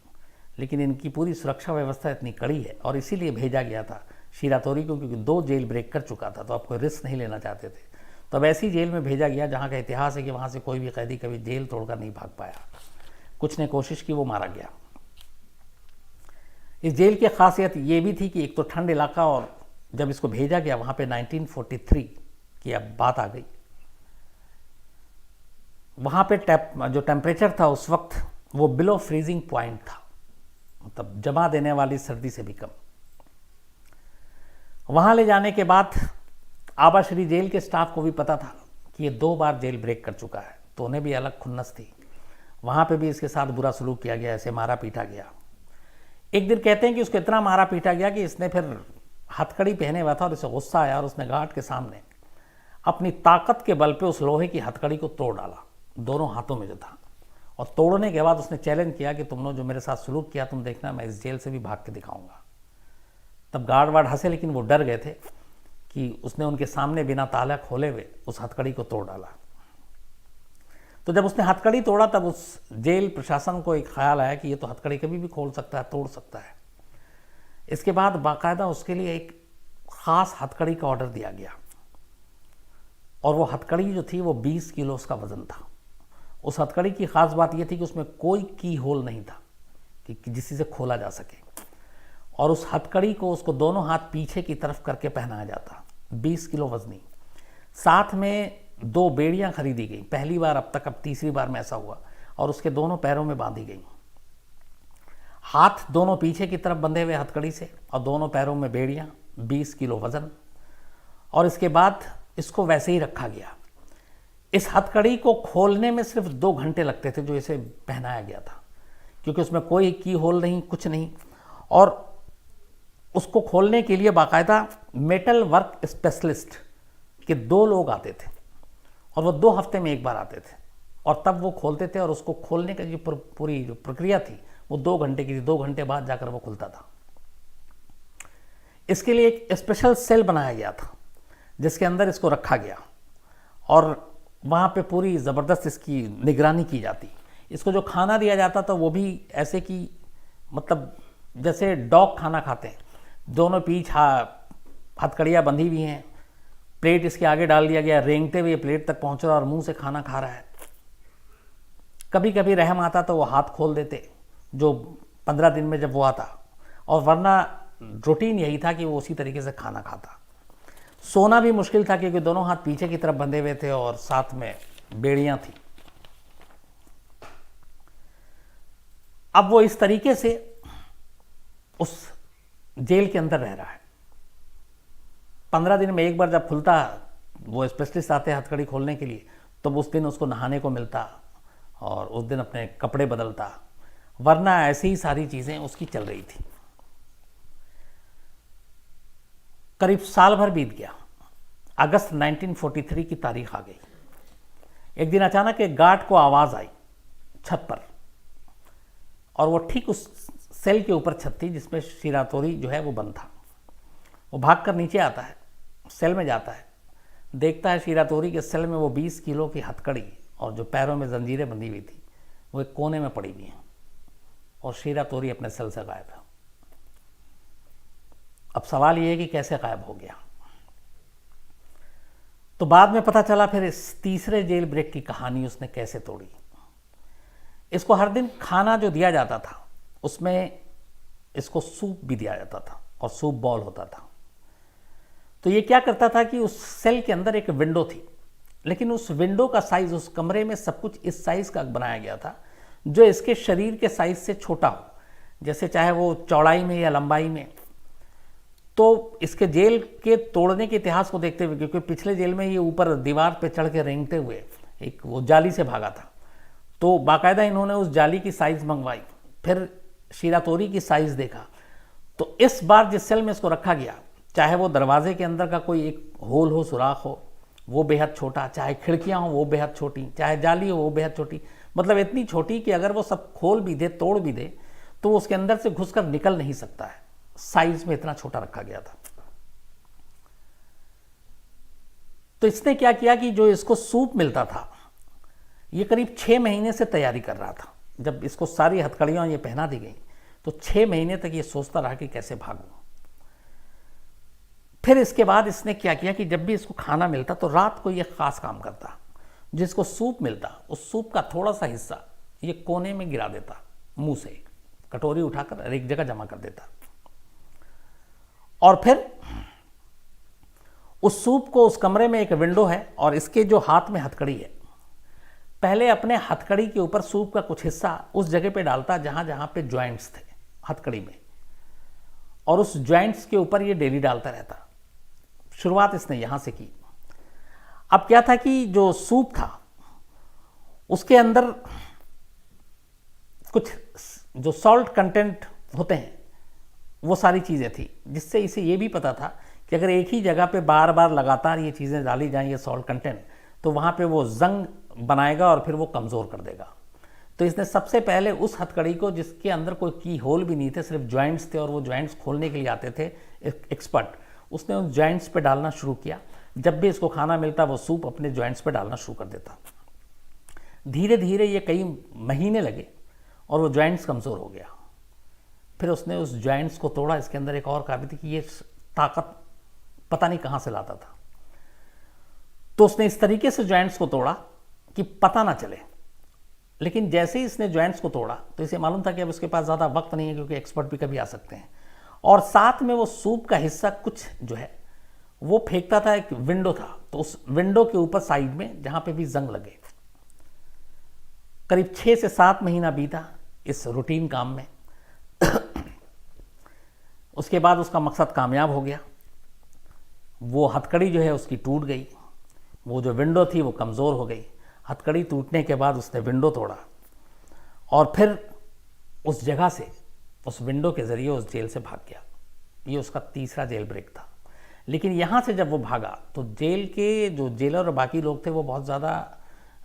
लेकिन इनकी पूरी सुरक्षा व्यवस्था इतनी कड़ी है और इसीलिए भेजा गया था शिरातोरी को, क्योंकि 2 जेल ब्रेक कर चुका था तो अब कोई रिस्क नहीं लेना चाहते थे। तो अब ऐसी जेल में भेजा गया जहाँ का इतिहास है कि वहाँ से कोई भी कैदी कभी जेल तोड़कर नहीं भाग पाया। कुछ ने कोशिश की, वो मारा गया। इस जेल की खासियत ये भी थी कि एक तो ठंड इलाका, और जब इसको भेजा गया वहाँ पे 1943 की अब बात आ गई। वहाँ पे जो टेम्परेचर था उस वक्त वो बिलो फ्रीजिंग पॉइंट था, मतलब जमा देने वाली सर्दी से भी कम। वहाँ ले जाने के बाद आबाशिरी जेल के स्टाफ को भी पता था कि ये 2 बार जेल ब्रेक कर चुका है, तो उन्हें भी अलग खुन्नस थी। वहाँ पे भी इसके साथ बुरा सलूक किया गया, ऐसे मारा पीटा गया। एक दिन कहते हैं कि उसको इतना मारा पीटा गया कि इसने फिर हथकड़ी पहने हुआ था और इसे गुस्सा आया और उसने गार्ड के सामने अपनी ताकत के बल पे उस लोहे की हथकड़ी को तोड़ डाला, दोनों हाथों में जो था। और तोड़ने के बाद उसने चैलेंज किया कि तुम लोग जो मेरे साथ सलूक किया तुम देखना, मैं इस जेल से भी भाग के दिखाऊंगा। तब गार्ड वार्ड हंसे, लेकिन वो डर गए थे कि उसने उनके सामने बिना ताला खोले हुए उस हथकड़ी को तोड़ डाला। तो जब उसने हथकड़ी तोड़ा तब उस जेल प्रशासन को एक ख्याल आया कि ये तो हथकड़ी कभी भी खोल सकता है, तोड़ सकता है। इसके बाद बाकायदा उसके लिए एक ख़ास हथकड़ी का ऑर्डर दिया गया, और वो हथकड़ी जो थी वो 20 किलो उसका वज़न था। उस हथकड़ी की ख़ास बात ये थी कि उसमें कोई की होल नहीं था कि जिससे से खोला जा सके, और उस हथकड़ी को उसको दोनों हाथ पीछे की तरफ करके पहनाया जाता, 20 किलो वजनी। साथ में 2 बेड़ियाँ खरीदी गई, पहली बार अब तक, अब तीसरी बार में ऐसा हुआ, और उसके दोनों पैरों में बांधी गई। हाथ दोनों पीछे की तरफ बंधे हुए हथकड़ी से, और दोनों पैरों में बेड़ियाँ, 20 किलो वज़न। और इसके बाद इसको वैसे ही रखा गया। इस हथकड़ी को खोलने में सिर्फ 2 घंटे लगते थे जो इसे पहनाया गया था, क्योंकि उसमें कोई की होल नहीं, कुछ नहीं। और उसको खोलने के लिए बाकायदा मेटल वर्क स्पेशलिस्ट के 2 लोग आते थे, और वो 2 हफ्ते में एक बार आते थे। और तब वो खोलते थे, और उसको खोलने की जो पूरी जो प्रक्रिया थी वो 2 घंटे की थी। 2 घंटे बाद जाकर वो खुलता था। इसके लिए एक स्पेशल सेल बनाया गया था जिसके अंदर इसको रखा गया, और वहाँ पे पूरी ज़बरदस्त इसकी निगरानी की जाती। इसको जो खाना दिया जाता था वो भी ऐसे कि मतलब जैसे डॉग खाना खाते हैं, दोनों पीठ हथकड़ियाँ बंधी हुई हैं, प्लेट इसके आगे डाल दिया गया, रेंगते हुए प्लेट तक पहुँच रहा और मुंह से खाना खा रहा है। कभी कभी रहम आता तो वो हाथ खोल देते, जो 15 दिन में जब वो आता, और वरना रूटीन यही था कि वो उसी तरीके से खाना खाता। सोना भी मुश्किल था क्योंकि दोनों हाथ पीछे की तरफ बंधे हुए थे और साथ में बेड़ियां थी। अब वो इस तरीके से उस जेल के अंदर रह रहा है। 15 दिन में एक बार जब खुलता, वो स्पेशलिस्ट आते हथकड़ी खोलने के लिए, तो उस दिन उसको नहाने को मिलता और उस दिन अपने कपड़े बदलता, वरना ऐसी ही सारी चीज़ें उसकी चल रही थी। करीब साल भर बीत गया। अगस्त 1943 की तारीख आ गई। एक दिन अचानक एक गार्ड को आवाज़ आई छत पर, और वो ठीक उस सेल के ऊपर छत थी जिसमें शिरातोरी जो है वो बंद था। वो भागकर नीचे आता है, सेल में जाता है, देखता है शिरातोरी के सेल में वो 20 किलो की हथकड़ी और जो पैरों में जंजीरें बंधी हुई थी वो एक कोने में पड़ी हुई हैं, और शिरातोरी अपने सेल से गायब है। अब सवाल ये है कि कैसे गायब हो गया। तो बाद में पता चला फिर इस तीसरे जेल ब्रेक की कहानी उसने कैसे तोड़ी। इसको हर दिन खाना जो दिया जाता था उसमें इसको सूप भी दिया जाता था, और सूप बॉल होता था। तो ये क्या करता था कि उस सेल के अंदर एक विंडो थी, लेकिन उस विंडो का साइज, उस कमरे में सब कुछ इस साइज का बनाया गया था जो इसके शरीर के साइज से छोटा हो, जैसे चाहे वो चौड़ाई में या लंबाई में। तो इसके जेल के तोड़ने के इतिहास को देखते हुए, क्योंकि पिछले जेल में ये ऊपर दीवार पे चढ़ के रेंगते हुए एक वो जाली से भागा था, तो बाकायदा इन्होंने उस जाली की साइज़ मंगवाई, फिर शिरातोरी की साइज़ देखा। तो इस बार जिस सेल में इसको रखा गया, चाहे वो दरवाजे के अंदर का कोई एक होल हो, सुराख हो, वो बेहद छोटा, चाहे खिड़कियाँ हो वो बेहद छोटी, चाहे जाली हो वो बेहद छोटी, मतलब इतनी छोटी कि अगर वो सब खोल भी दे, तोड़ भी दे, तो वो उसके अंदर से घुसकर निकल नहीं सकता है। साइज में इतना छोटा रखा गया था। तो इसने क्या किया कि जो इसको सूप मिलता था, ये करीब 6 महीने से तैयारी कर रहा था। जब इसको सारी हथकड़ियां ये पहना दी गई तो 6 महीने तक ये सोचता रहा कि कैसे भागूं। फिर इसके बाद इसने क्या किया कि जब भी इसको खाना मिलता तो रात को ये खास काम करता, जिसको सूप मिलता उस सूप का थोड़ा सा हिस्सा ये कोने में गिरा देता, मुंह से कटोरी उठाकर एक जगह जमा कर देता, और फिर उस सूप को, उस कमरे में एक विंडो है और इसके जो हाथ में हथकड़ी है, पहले अपने हथकड़ी के ऊपर सूप का कुछ हिस्सा उस जगह पे डालता जहां जहां पे ज्वाइंट्स थे हथकड़ी में, और उस ज्वाइंट्स के ऊपर ये डेली डालता रहता। शुरुआत इसने यहां से की। अब क्या था कि जो सूप था उसके अंदर कुछ जो सॉल्ट कंटेंट होते हैं वो सारी चीज़ें थी, जिससे इसे ये भी पता था कि अगर एक ही जगह पे बार बार लगातार ये चीज़ें डाली जाएं, ये सॉल्ट कंटेंट, तो वहाँ पे वो जंग बनाएगा और फिर वो कमज़ोर कर देगा। तो इसने सबसे पहले उस हथकड़ी को, जिसके अंदर कोई की होल भी नहीं थे, सिर्फ जॉइंट्स थे और वो जॉइंट्स खोलने के लिए आते थे एक्सपर्ट, उसने उन जॉइंट्स पे डालना शुरू किया। जब भी इसको खाना मिलता वो सूप अपने जॉइंट्स पे डालना शुरू कर देता। धीरे धीरे ये कई महीने लगे और वो जॉइंट्स कमज़ोर हो गया। फिर उसने उस जॉइंट्स को तोड़ा। इसके अंदर एक और काबिल थी कि ये ताकत पता नहीं कहाँ से लाता था। तो उसने इस तरीके से जॉइंट्स को तोड़ा कि पता ना चले। लेकिन जैसे ही इसने जॉइंट्स को तोड़ा तो इसे मालूम था कि अब उसके पास ज़्यादा वक्त नहीं है, क्योंकि एक्सपर्ट भी कभी आ सकते हैं। और साथ में वो सूप का हिस्सा कुछ जो है वो फेंकता था। एक विंडो था, तो उस विंडो के ऊपर साइड में जहाँ पे भी जंग लगे। करीब 6 से 7 महीना बीता इस रूटीन काम में। उसके बाद उसका मकसद कामयाब हो गया। वो हथकड़ी जो है उसकी टूट गई, वो जो विंडो थी वो कमज़ोर हो गई। हथकड़ी टूटने के बाद उसने विंडो तोड़ा और फिर उस जगह से, उस विंडो के ज़रिए उस जेल से भाग गया। ये उसका तीसरा जेल ब्रेक था। लेकिन यहाँ से जब वो भागा तो जेल के जो जेलर और बाकी लोग थे वो बहुत ज़्यादा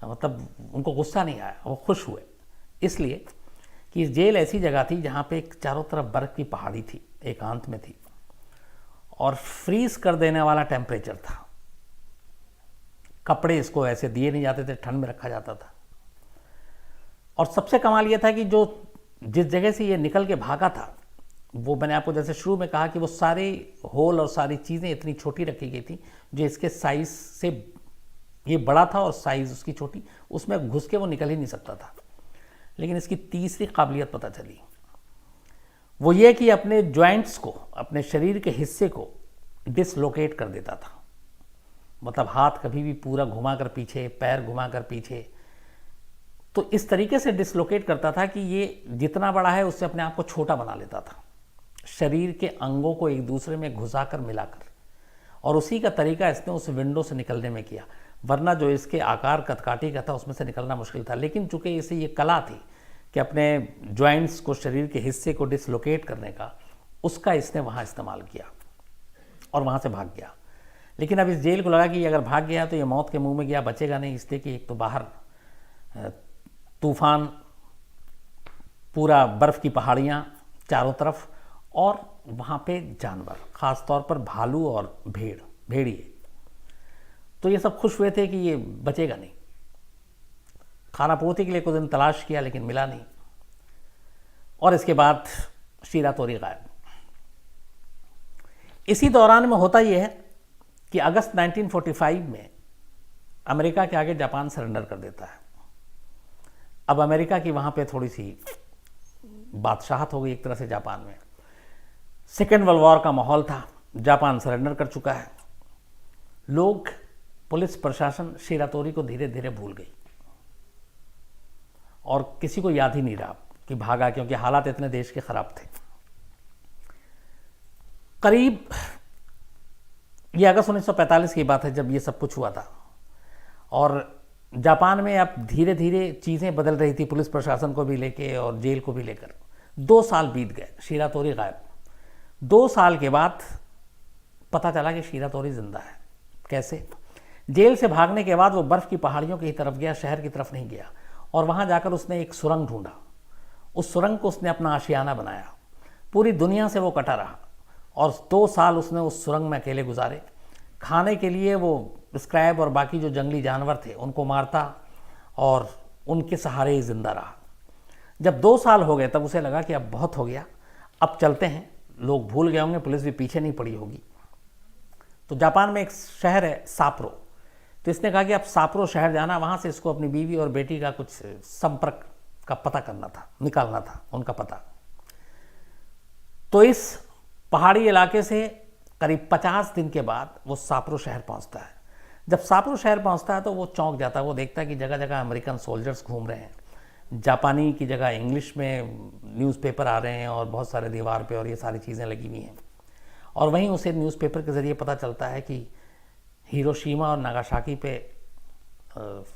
मतलब उनको गुस्सा नहीं आया, वो खुश हुए, इसलिए कि जेल ऐसी जगह थी जहाँ पे एक चारों तरफ बर्फ़ की पहाड़ी थी, एकांत में थी, और फ्रीज कर देने वाला टेम्परेचर था। कपड़े इसको ऐसे दिए नहीं जाते थे, ठंड में रखा जाता था। और सबसे कमाल ये था कि जो जिस जगह से ये निकल के भागा था, वो मैंने आपको जैसे शुरू में कहा कि वो सारे होल और सारी चीज़ें इतनी छोटी रखी गई थी जो इसके साइज़ से ये बड़ा था और साइज़ उसकी छोटी, उसमें घुस के वो निकल ही नहीं सकता था। लेकिन इसकी तीसरी काबिलियत पता चली, वो ये कि अपने जॉइंट्स को, अपने शरीर के हिस्से को डिसलोकेट कर देता था। मतलब हाथ कभी भी पूरा घुमा कर पीछे, पैर घुमा कर पीछे, तो इस तरीके से डिसलोकेट करता था कि ये जितना बड़ा है उससे अपने आप को छोटा बना लेता था, शरीर के अंगों को एक दूसरे में घुसाकर मिलाकर। और उसी का तरीका इसने उस विंडो से निकलने में किया, वरना जो इसके आकार कदकाठी का था उसमें से निकलना मुश्किल था। लेकिन चूंकि इसे ये कला थी कि अपने जॉइंट्स को, शरीर के हिस्से को डिसलोकेट करने का, उसका इसने वहाँ इस्तेमाल किया और वहाँ से भाग गया। लेकिन अब इस जेल को लगा कि अगर भाग गया तो ये मौत के मुंह में गया, बचेगा नहीं, इसलिए कि एक तो बाहर तूफान, पूरा बर्फ़ की पहाड़ियाँ चारों तरफ, और वहाँ पे जानवर, ख़ास तौर पर भालू और भेड़िए। तो ये सब खुश हुए थे कि ये बचेगा नहीं। खाना पूर्ति के लिए कुछ दिन तलाश किया लेकिन मिला नहीं, और इसके बाद शीरा तोरी गायब। इसी दौरान में होता यह है कि अगस्त 1945 में अमेरिका के आगे जापान सरेंडर कर देता है। अब अमेरिका की वहाँ पे थोड़ी सी बादशाहत हो गई एक तरह से जापान में। सेकेंड वर्ल्ड वॉर का माहौल था, जापान सरेंडर कर चुका है। लोग, पुलिस प्रशासन शीरा तोरी को धीरे धीरे भूल गई और किसी को याद ही नहीं रहा कि भागा, क्योंकि हालात इतने देश के खराब थे। करीब ये अगस्त 1945 की बात है जब ये सब कुछ हुआ था, और जापान में अब धीरे धीरे चीज़ें बदल रही थी, पुलिस प्रशासन को भी लेके और जेल को भी लेकर। 2 साल बीत गए, शीरा तोरी गायब। 2 साल के बाद पता चला कि शीरा तोरी जिंदा है। कैसे? जेल से भागने के बाद वो बर्फ़ की पहाड़ियों की तरफ गया, शहर की तरफ नहीं गया, और वहाँ जाकर उसने एक सुरंग ढूंढा। उस सुरंग को उसने अपना आशियाना बनाया। पूरी दुनिया से वो कटा रहा और 2 साल उसने उस सुरंग में अकेले गुजारे। खाने के लिए वो स्क्रैब और बाकी जो जंगली जानवर थे उनको मारता और उनके सहारे ही जिंदा रहा। जब 2 साल हो गए तब उसे लगा कि अब बहुत हो गया, अब चलते हैं, लोग भूल गए होंगे, पुलिस भी पीछे नहीं पड़ी होगी। तो जापान में एक शहर है साप्रो, तो इसने कहा कि अब साप्रो शहर जाना, वहाँ से इसको अपनी बीवी और बेटी का कुछ संपर्क का पता करना था, निकालना था उनका पता। तो इस पहाड़ी इलाके से करीब 50 दिन के बाद वो साप्रो शहर पहुंचता है। जब साप्रो शहर पहुंचता है तो वो चौंक जाता है। वो देखता है कि जगह जगह अमेरिकन सोल्जर्स घूम रहे हैं, जापानी की जगह इंग्लिश में न्यूज़पेपर आ रहे हैं और बहुत सारे दीवार पे और ये सारी चीज़ें लगी हुई हैं। और वहीं उसे न्यूज़पेपर के ज़रिए पता चलता है कि हिरोशिमा और नागासाकी पे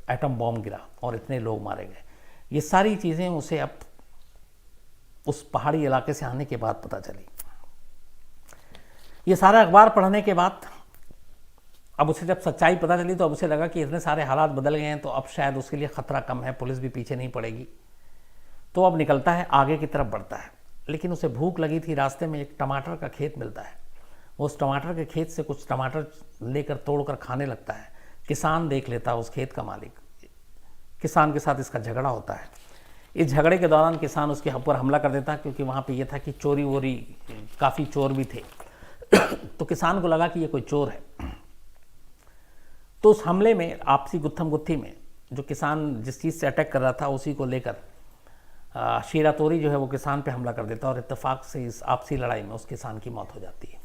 एटम बॉम्ब गिरा और इतने लोग मारे गए। ये सारी चीज़ें उसे अब उस पहाड़ी इलाके से आने के बाद पता चली। ये सारा अखबार पढ़ने के बाद अब उसे जब सच्चाई पता चली तो अब उसे लगा कि इतने सारे हालात बदल गए हैं, तो अब शायद उसके लिए ख़तरा कम है, पुलिस भी पीछे नहीं पड़ेगी। तो अब निकलता है, आगे की तरफ बढ़ता है। लेकिन उसे भूख लगी थी, रास्ते में एक टमाटर का खेत मिलता है। वो उस टमाटर के खेत से कुछ टमाटर लेकर तोड़कर खाने लगता है। किसान देख लेता है, उस खेत का मालिक। किसान के साथ इसका झगड़ा होता है। इस झगड़े के दौरान किसान उसके ऊपर हमला कर देता है, क्योंकि वहाँ पे ये था कि चोरी वोरी, काफ़ी चोर भी थे। तो किसान को लगा कि ये कोई चोर है। तो उस हमले में, आपसी गुत्थम गुत्थी में, जो किसान जिस चीज़ से अटैक कर रहा था उसी को लेकर शीरा तोरी जो है वो किसान पे हमला कर देता है और इत्तेफाक से इस आपसी लड़ाई में उस किसान की मौत हो जाती है।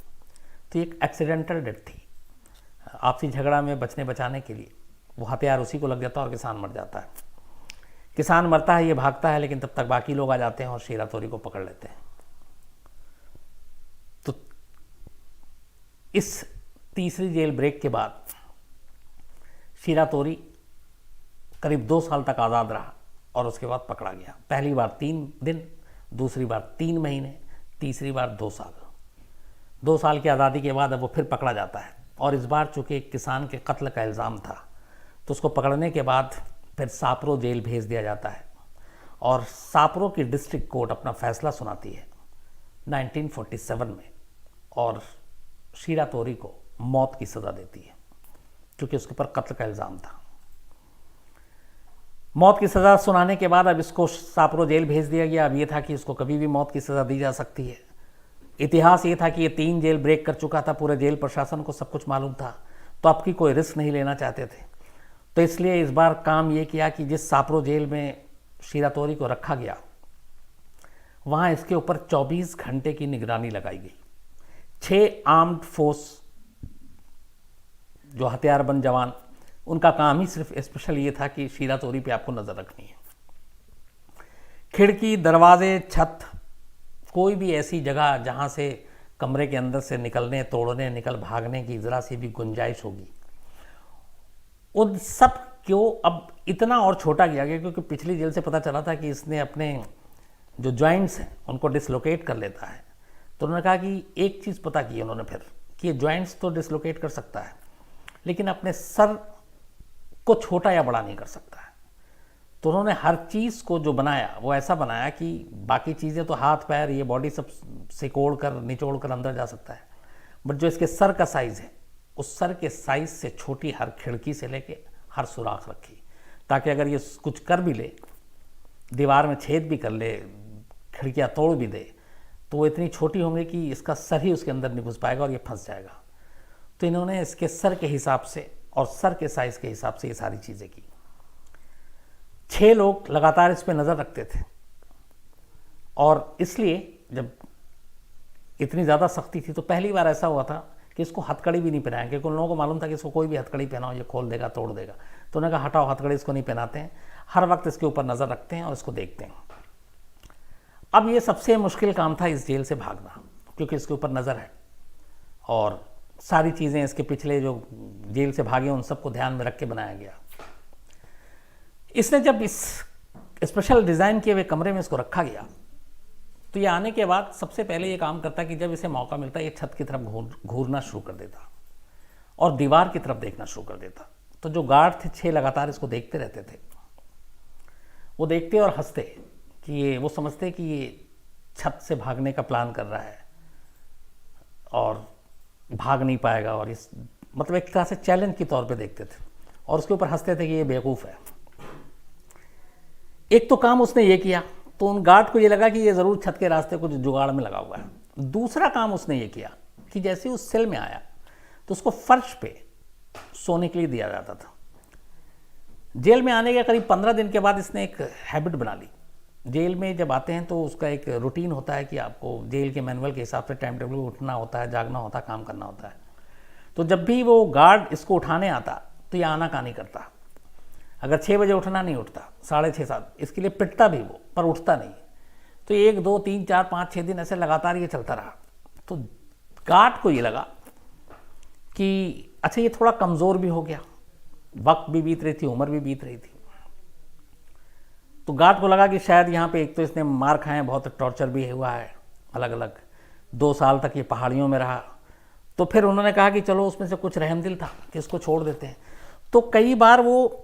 तो एक एक्सीडेंटल डेथ थी। आपसी झगड़ा में बचने बचाने के लिए वो हथियार उसी को लग जाता है और किसान मर जाता है। किसान मरता है, ये भागता है, लेकिन तब तक बाकी लोग आ जाते हैं और शीरा तोरी को पकड़ लेते हैं। तो इस तीसरी जेल ब्रेक के बाद शीरा तोरी करीब 2 साल तक आज़ाद रहा और उसके बाद पकड़ा गया। पहली बार 3 दिन, दूसरी बार 3 महीने, तीसरी बार 2 साल। 2 साल की आज़ादी के बाद अब वो फिर पकड़ा जाता है और इस बार चूँकि एक किसान के कत्ल का इल्ज़ाम था तो उसको पकड़ने के बाद फिर सापरो जेल भेज दिया जाता है और सापरो की डिस्ट्रिक्ट कोर्ट अपना फैसला सुनाती है 1947 में और शिरातोरी को मौत की सज़ा देती है क्योंकि उसके ऊपर कत्ल का इल्ज़ाम था। मौत की सज़ा सुनाने के बाद अब इसको सापरो जेल भेज दिया गया। अब ये था कि इसको कभी भी मौत की सज़ा दी जा सकती है। इतिहास ये था कि ये 3 जेल ब्रेक कर चुका था, पूरे जेल प्रशासन को सब कुछ मालूम था, तो आपकी कोई रिस्क नहीं लेना चाहते थे। तो इसलिए इस बार काम ये किया कि जिस सापरो जेल में शिरातोरी को रखा गया वहाँ इसके ऊपर 24 घंटे की निगरानी लगाई गई। 6 आर्म्ड फोर्स जो हथियारबंद जवान, उनका काम ही सिर्फ स्पेशल ये था कि शिरातोरी पे आपको नज़र रखनी है। खिड़की, दरवाजे, छत, कोई भी ऐसी जगह जहाँ से कमरे के अंदर से निकलने, तोड़ने, निकल भागने की ज़रा सी भी गुंजाइश होगी, उन सब क्यों अब इतना और छोटा किया गया क्योंकि पिछली जेल से पता चला था कि इसने अपने जो जॉइंट्स हैं उनको डिसलोकेट कर लेता है। तो उन्होंने कहा कि एक चीज़ पता की उन्होंने फिर कि ये जॉइंट्स तो डिसलोकेट कर सकता है लेकिन अपने सर को छोटा या बड़ा नहीं कर सकता है। तो उन्होंने हर चीज़ को जो बनाया वो ऐसा बनाया कि बाकी चीज़ें तो हाथ पैर ये बॉडी सब सिकोड़ कर निचोड़ कर अंदर जा सकता है, बट जो इसके सर का साइज़ है उस सर के साइज़ से छोटी हर खिड़की से लेके हर सुराख रखी ताकि अगर ये कुछ कर भी ले, दीवार में छेद भी कर ले, खिड़कियाँ तोड़ भी दे, तो वो इतनी छोटी होंगी कि इसका सर ही उसके अंदर नहीं घुस पाएगा और ये फंस जाएगा। तो इन्होंने इसके सर के हिसाब से और सर के साइज़ के हिसाब से ये सारी चीज़ें की। 6 लोग लगातार इस पर नज़र रखते थे और इसलिए जब इतनी ज़्यादा सख्ती थी तो पहली बार ऐसा हुआ था कि इसको हथकड़ी भी नहीं पहनाया क्योंकि उन लोगों को मालूम था कि इसको कोई भी हथकड़ी पहनाओ ये खोल देगा, तोड़ देगा। तो उन्होंने कहा हटाओ, हथकड़ी इसको नहीं पहनाते हैं, हर वक्त इसके ऊपर नज़र रखते हैं और इसको देखते हैं। अब ये सबसे मुश्किल काम था इस जेल से भागना क्योंकि इसके ऊपर नज़र है और सारी चीज़ें इसके पिछले जो जेल से भागे उन सबको ध्यान में रख के बनाया गया। इसने जब इस स्पेशल डिज़ाइन किए हुए कमरे में इसको रखा गया तो ये आने के बाद सबसे पहले ये काम करता कि जब इसे मौका मिलता ये छत की तरफ घूरना शुरू कर देता और दीवार की तरफ देखना शुरू कर देता। तो जो गार्ड थे 6 लगातार इसको देखते रहते थे, वो देखते और हंसते कि ये, वो समझते कि ये छत से भागने का प्लान कर रहा है और भाग नहीं पाएगा और इस मतलब एक तरह से चैलेंज के तौर पे देखते थे और उसके ऊपर हंसते थे कि ये बेवकूफ़ है। एक तो काम उसने ये किया तो उन गार्ड को ये लगा कि ये ज़रूर छत के रास्ते कुछ जुगाड़ में लगा हुआ है। दूसरा काम उसने ये किया कि जैसे उस सेल में आया तो उसको फर्श पे सोने के लिए दिया जाता था। जेल में आने के करीब 15 दिन के बाद इसने एक हैबिट बना ली। जेल में जब आते हैं तो उसका एक रूटीन होता है कि आपको जेल के मैनुअल के हिसाब से टाइम टेबल उठना होता है, जागना होता है, काम करना होता है। तो जब भी वो गार्ड इसको उठाने आता तो ये आना कहानी करता। अगर 6 बजे उठना नहीं उठता, 6:30 7, इसके लिए पिटता भी वो पर उठता नहीं। तो 1 2 3 4 5 6 दिन ऐसे लगातार ये चलता रहा। तो गार्ड को ये लगा कि अच्छा ये थोड़ा कमज़ोर भी हो गया, वक्त भी बीत रही थी, उम्र भी बीत रही थी। तो गार्ड को लगा कि शायद यहाँ पे एक तो इसने मार खाए, बहुत टॉर्चर भी हुआ है अलग अलग, 2 साल तक ये पहाड़ियों में रहा। तो फिर उन्होंने कहा कि चलो उसमें से कुछ रहमदिल था कि इसको छोड़ देते हैं। तो कई बार वो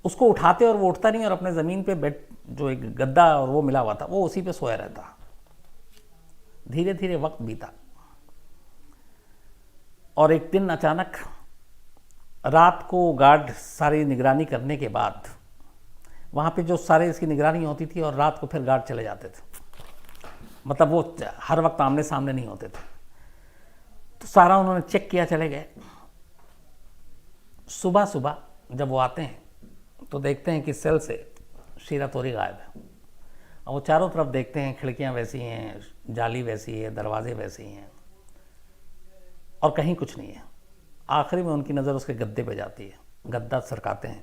उसको उठाते और वो उठता नहीं और अपने ज़मीन पे बेड जो एक गद्दा और वो मिला हुआ था वो उसी पे सोया रहता। धीरे धीरे वक्त बीता और एक दिन अचानक रात को गार्ड सारी निगरानी करने के बाद वहाँ पे जो सारे इसकी निगरानी होती थी और रात को फिर गार्ड चले जाते थे, मतलब वो हर वक्त आमने सामने नहीं होते थे। तो सारा उन्होंने चेक किया, चले गए। सुबह सुबह जब वो आते हैं तो देखते हैं कि सेल से शिरातोरी गायब है और वो चारों तरफ देखते हैं, खिड़कियाँ वैसी हैं, जाली वैसी है, दरवाजे वैसे ही हैं और कहीं कुछ नहीं है। आखिरी में उनकी नज़र उसके गद्दे पे जाती है, गद्दा सरकाते हैं।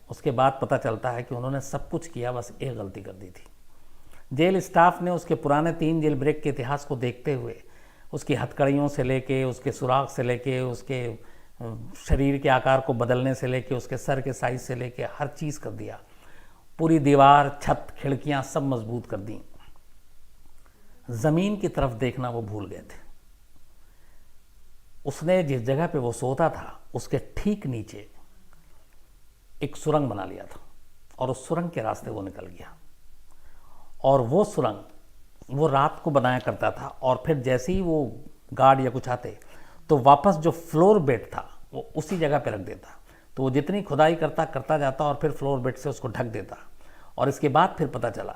उसके बाद पता चलता है कि उन्होंने सब कुछ किया, बस एक गलती कर दी थी। जेल स्टाफ ने उसके पुराने 3 जेल ब्रेक के इतिहास को देखते हुए उसकी हथकड़ियों से लेके, उसके सुराख से लेके, उसके शरीर के आकार को बदलने से लेके, उसके सर के साइज से लेके हर चीज़ कर दिया। पूरी दीवार, छत, खिड़कियाँ सब मजबूत कर दी। ज़मीन की तरफ देखना वो भूल गए थे। उसने जिस जगह पे वो सोता था उसके ठीक नीचे एक सुरंग बना लिया था और उस सुरंग के रास्ते वो निकल गया। और वो सुरंग वो रात को बनाया करता था और फिर जैसे ही वो गार्ड या कुछ आते तो वापस जो फ्लोर बेड था वो उसी जगह पे रख देता। तो वो जितनी खुदाई करता जाता और फिर फ्लोर बेड से उसको ढक देता। और इसके बाद फिर पता चला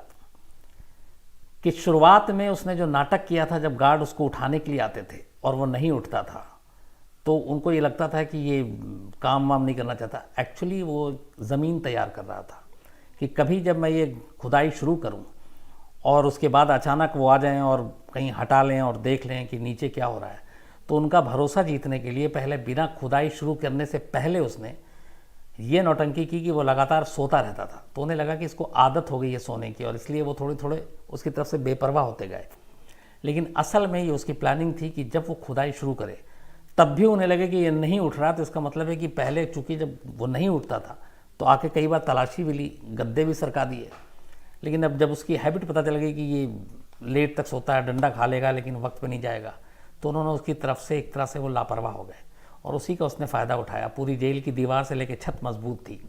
कि शुरुआत में उसने जो नाटक किया था, जब गार्ड उसको उठाने के लिए आते थे और वो नहीं उठता था तो उनको ये लगता था कि ये काम वाम नहीं करना चाहता। एक्चुअली वो ज़मीन तैयार कर रहा था कि कभी जब मैं ये खुदाई शुरू करूं और उसके बाद अचानक वो आ जाएं और कहीं हटा लें और देख लें कि नीचे क्या हो रहा है, तो उनका भरोसा जीतने के लिए पहले बिना खुदाई शुरू करने से पहले उसने ये नौटंकी की कि वो लगातार सोता रहता था। तो उन्हें लगा कि इसको आदत हो गई है सोने की और इसलिए वो थोड़े थोड़े उसकी तरफ से बेपरवाह होते गए। लेकिन असल में ये उसकी प्लानिंग थी कि जब वो खुदाई शुरू करे तब भी उन्हें लगे कि ये नहीं उठ रहा, तो इसका मतलब है कि पहले चूंकि जब वो नहीं उठता था तो आके कई बार तलाशी भी ली, गद्दे भी सरका दिए। लेकिन अब जब उसकी हैबिट पता चल गई कि ये लेट तक सोता है, डंडा खा लेगा लेकिन वक्त पे नहीं जाएगा, तो उन्होंने उसकी तरफ से एक तरह से वो लापरवाह हो गए और उसी का उसने फ़ायदा उठाया। पूरी जेल की दीवार से लेकर छत मजबूत थी,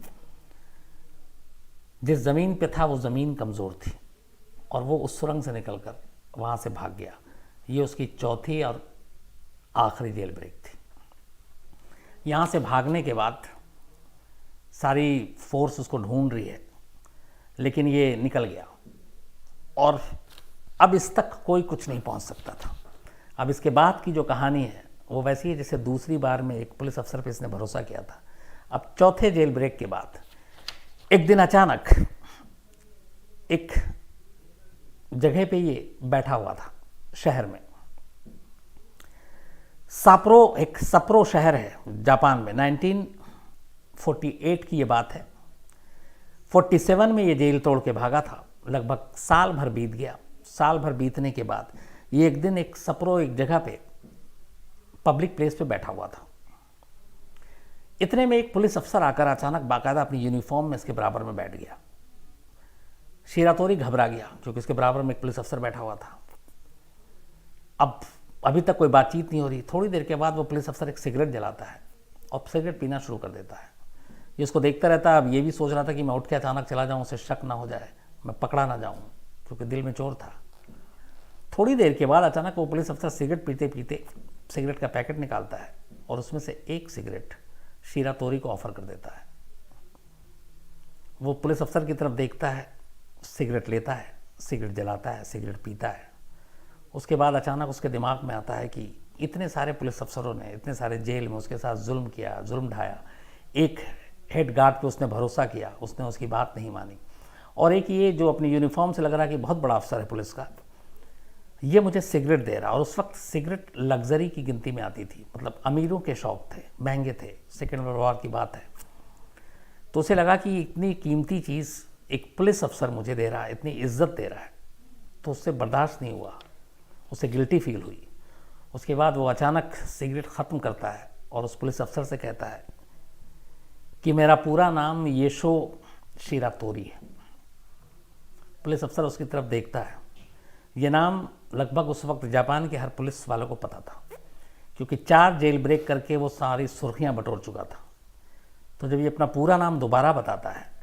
जिस ज़मीन पे था वो ज़मीन कमज़ोर थी और वो उस सुरंग से निकलकर वहाँ से भाग गया। ये उसकी चौथी और आखिरी जेल ब्रेक थी। यहाँ से भागने के बाद सारी फोर्स उसको ढूंढ रही है, लेकिन ये निकल गया और अब इस तक कोई कुछ नहीं पहुँच सकता था। अब इसके बाद की जो कहानी है वो वैसी है जैसे दूसरी बार में एक पुलिस अफसर पे इसने भरोसा किया था। अब चौथे जेल ब्रेक के बाद एक दिन अचानक एक जगह पे ये बैठा हुआ था शहर में। एक सप्रो शहर है जापान में, 1948 की ये बात है। 47 में ये जेल तोड़ के भागा था। लगभग साल भर बीत गया। साल भर बीतने के बाद ये एक दिन एक सप्रो एक जगह पे पब्लिक प्लेस पे बैठा हुआ था। इतने में एक पुलिस अफसर आकर अचानक बाकायदा अपनी यूनिफॉर्म में इसके बराबर में बैठ गया। शिरातोरी घबरा गया क्योंकि इसके बराबर में एक पुलिस अफसर बैठा हुआ था। अब अभी तक कोई बातचीत नहीं हो रही। थोड़ी देर के बाद वो पुलिस अफसर एक सिगरेट जलाता है और सिगरेट पीना शुरू कर देता है। ये उसको देखता रहता है। अब ये भी सोच रहा था कि मैं उठ के अचानक चला जाऊँ, उसे शक ना हो जाए, मैं पकड़ा ना जाऊँ, क्योंकि दिल में चोर था। थोड़ी देर के बाद अचानक वो पुलिस अफसर सिगरेट पीते पीते सिगरेट का पैकेट निकालता है और उसमें से एक सिगरेट शिरातोरी को ऑफर कर देता है। वो पुलिस अफसर की तरफ देखता है, सिगरेट लेता है, सिगरेट जलाता है, सिगरेट पीता है। उसके बाद अचानक उसके दिमाग में आता है कि इतने सारे पुलिस अफसरों ने इतने सारे जेल में उसके साथ जुल्म किया, जुल्म ढाया। एक हेड गार्ड पे उसने भरोसा किया, उसने उसकी बात नहीं मानी। और एक ये जो अपनी यूनिफॉर्म से लग रहा है कि बहुत बड़ा अफसर है पुलिस का, ये मुझे सिगरेट दे रहा। और उस वक्त सिगरेट लग्जरी की गिनती में आती थी, मतलब अमीरों के शौक थे, महंगे थे, सेकेंड वर्ल्ड वॉर की बात है। तो उसे लगा कि इतनी कीमती चीज़ एक पुलिस अफसर मुझे दे रहा है, इतनी इज्जत दे रहा है, तो उससे बर्दाश्त नहीं हुआ, उसे गिल्टी फील हुई। उसके बाद वो अचानक सिगरेट ख़त्म करता है और उस पुलिस अफसर से कहता है कि मेरा पूरा नाम येशो शिरातोरी है। पुलिस अफसर उसकी तरफ देखता है। ये नाम लगभग उस वक्त जापान के हर पुलिस वालों को पता था, क्योंकि 4 जेल ब्रेक करके वो सारी सुर्खियां बटोर चुका था। तो जब ये अपना पूरा नाम दोबारा बताता है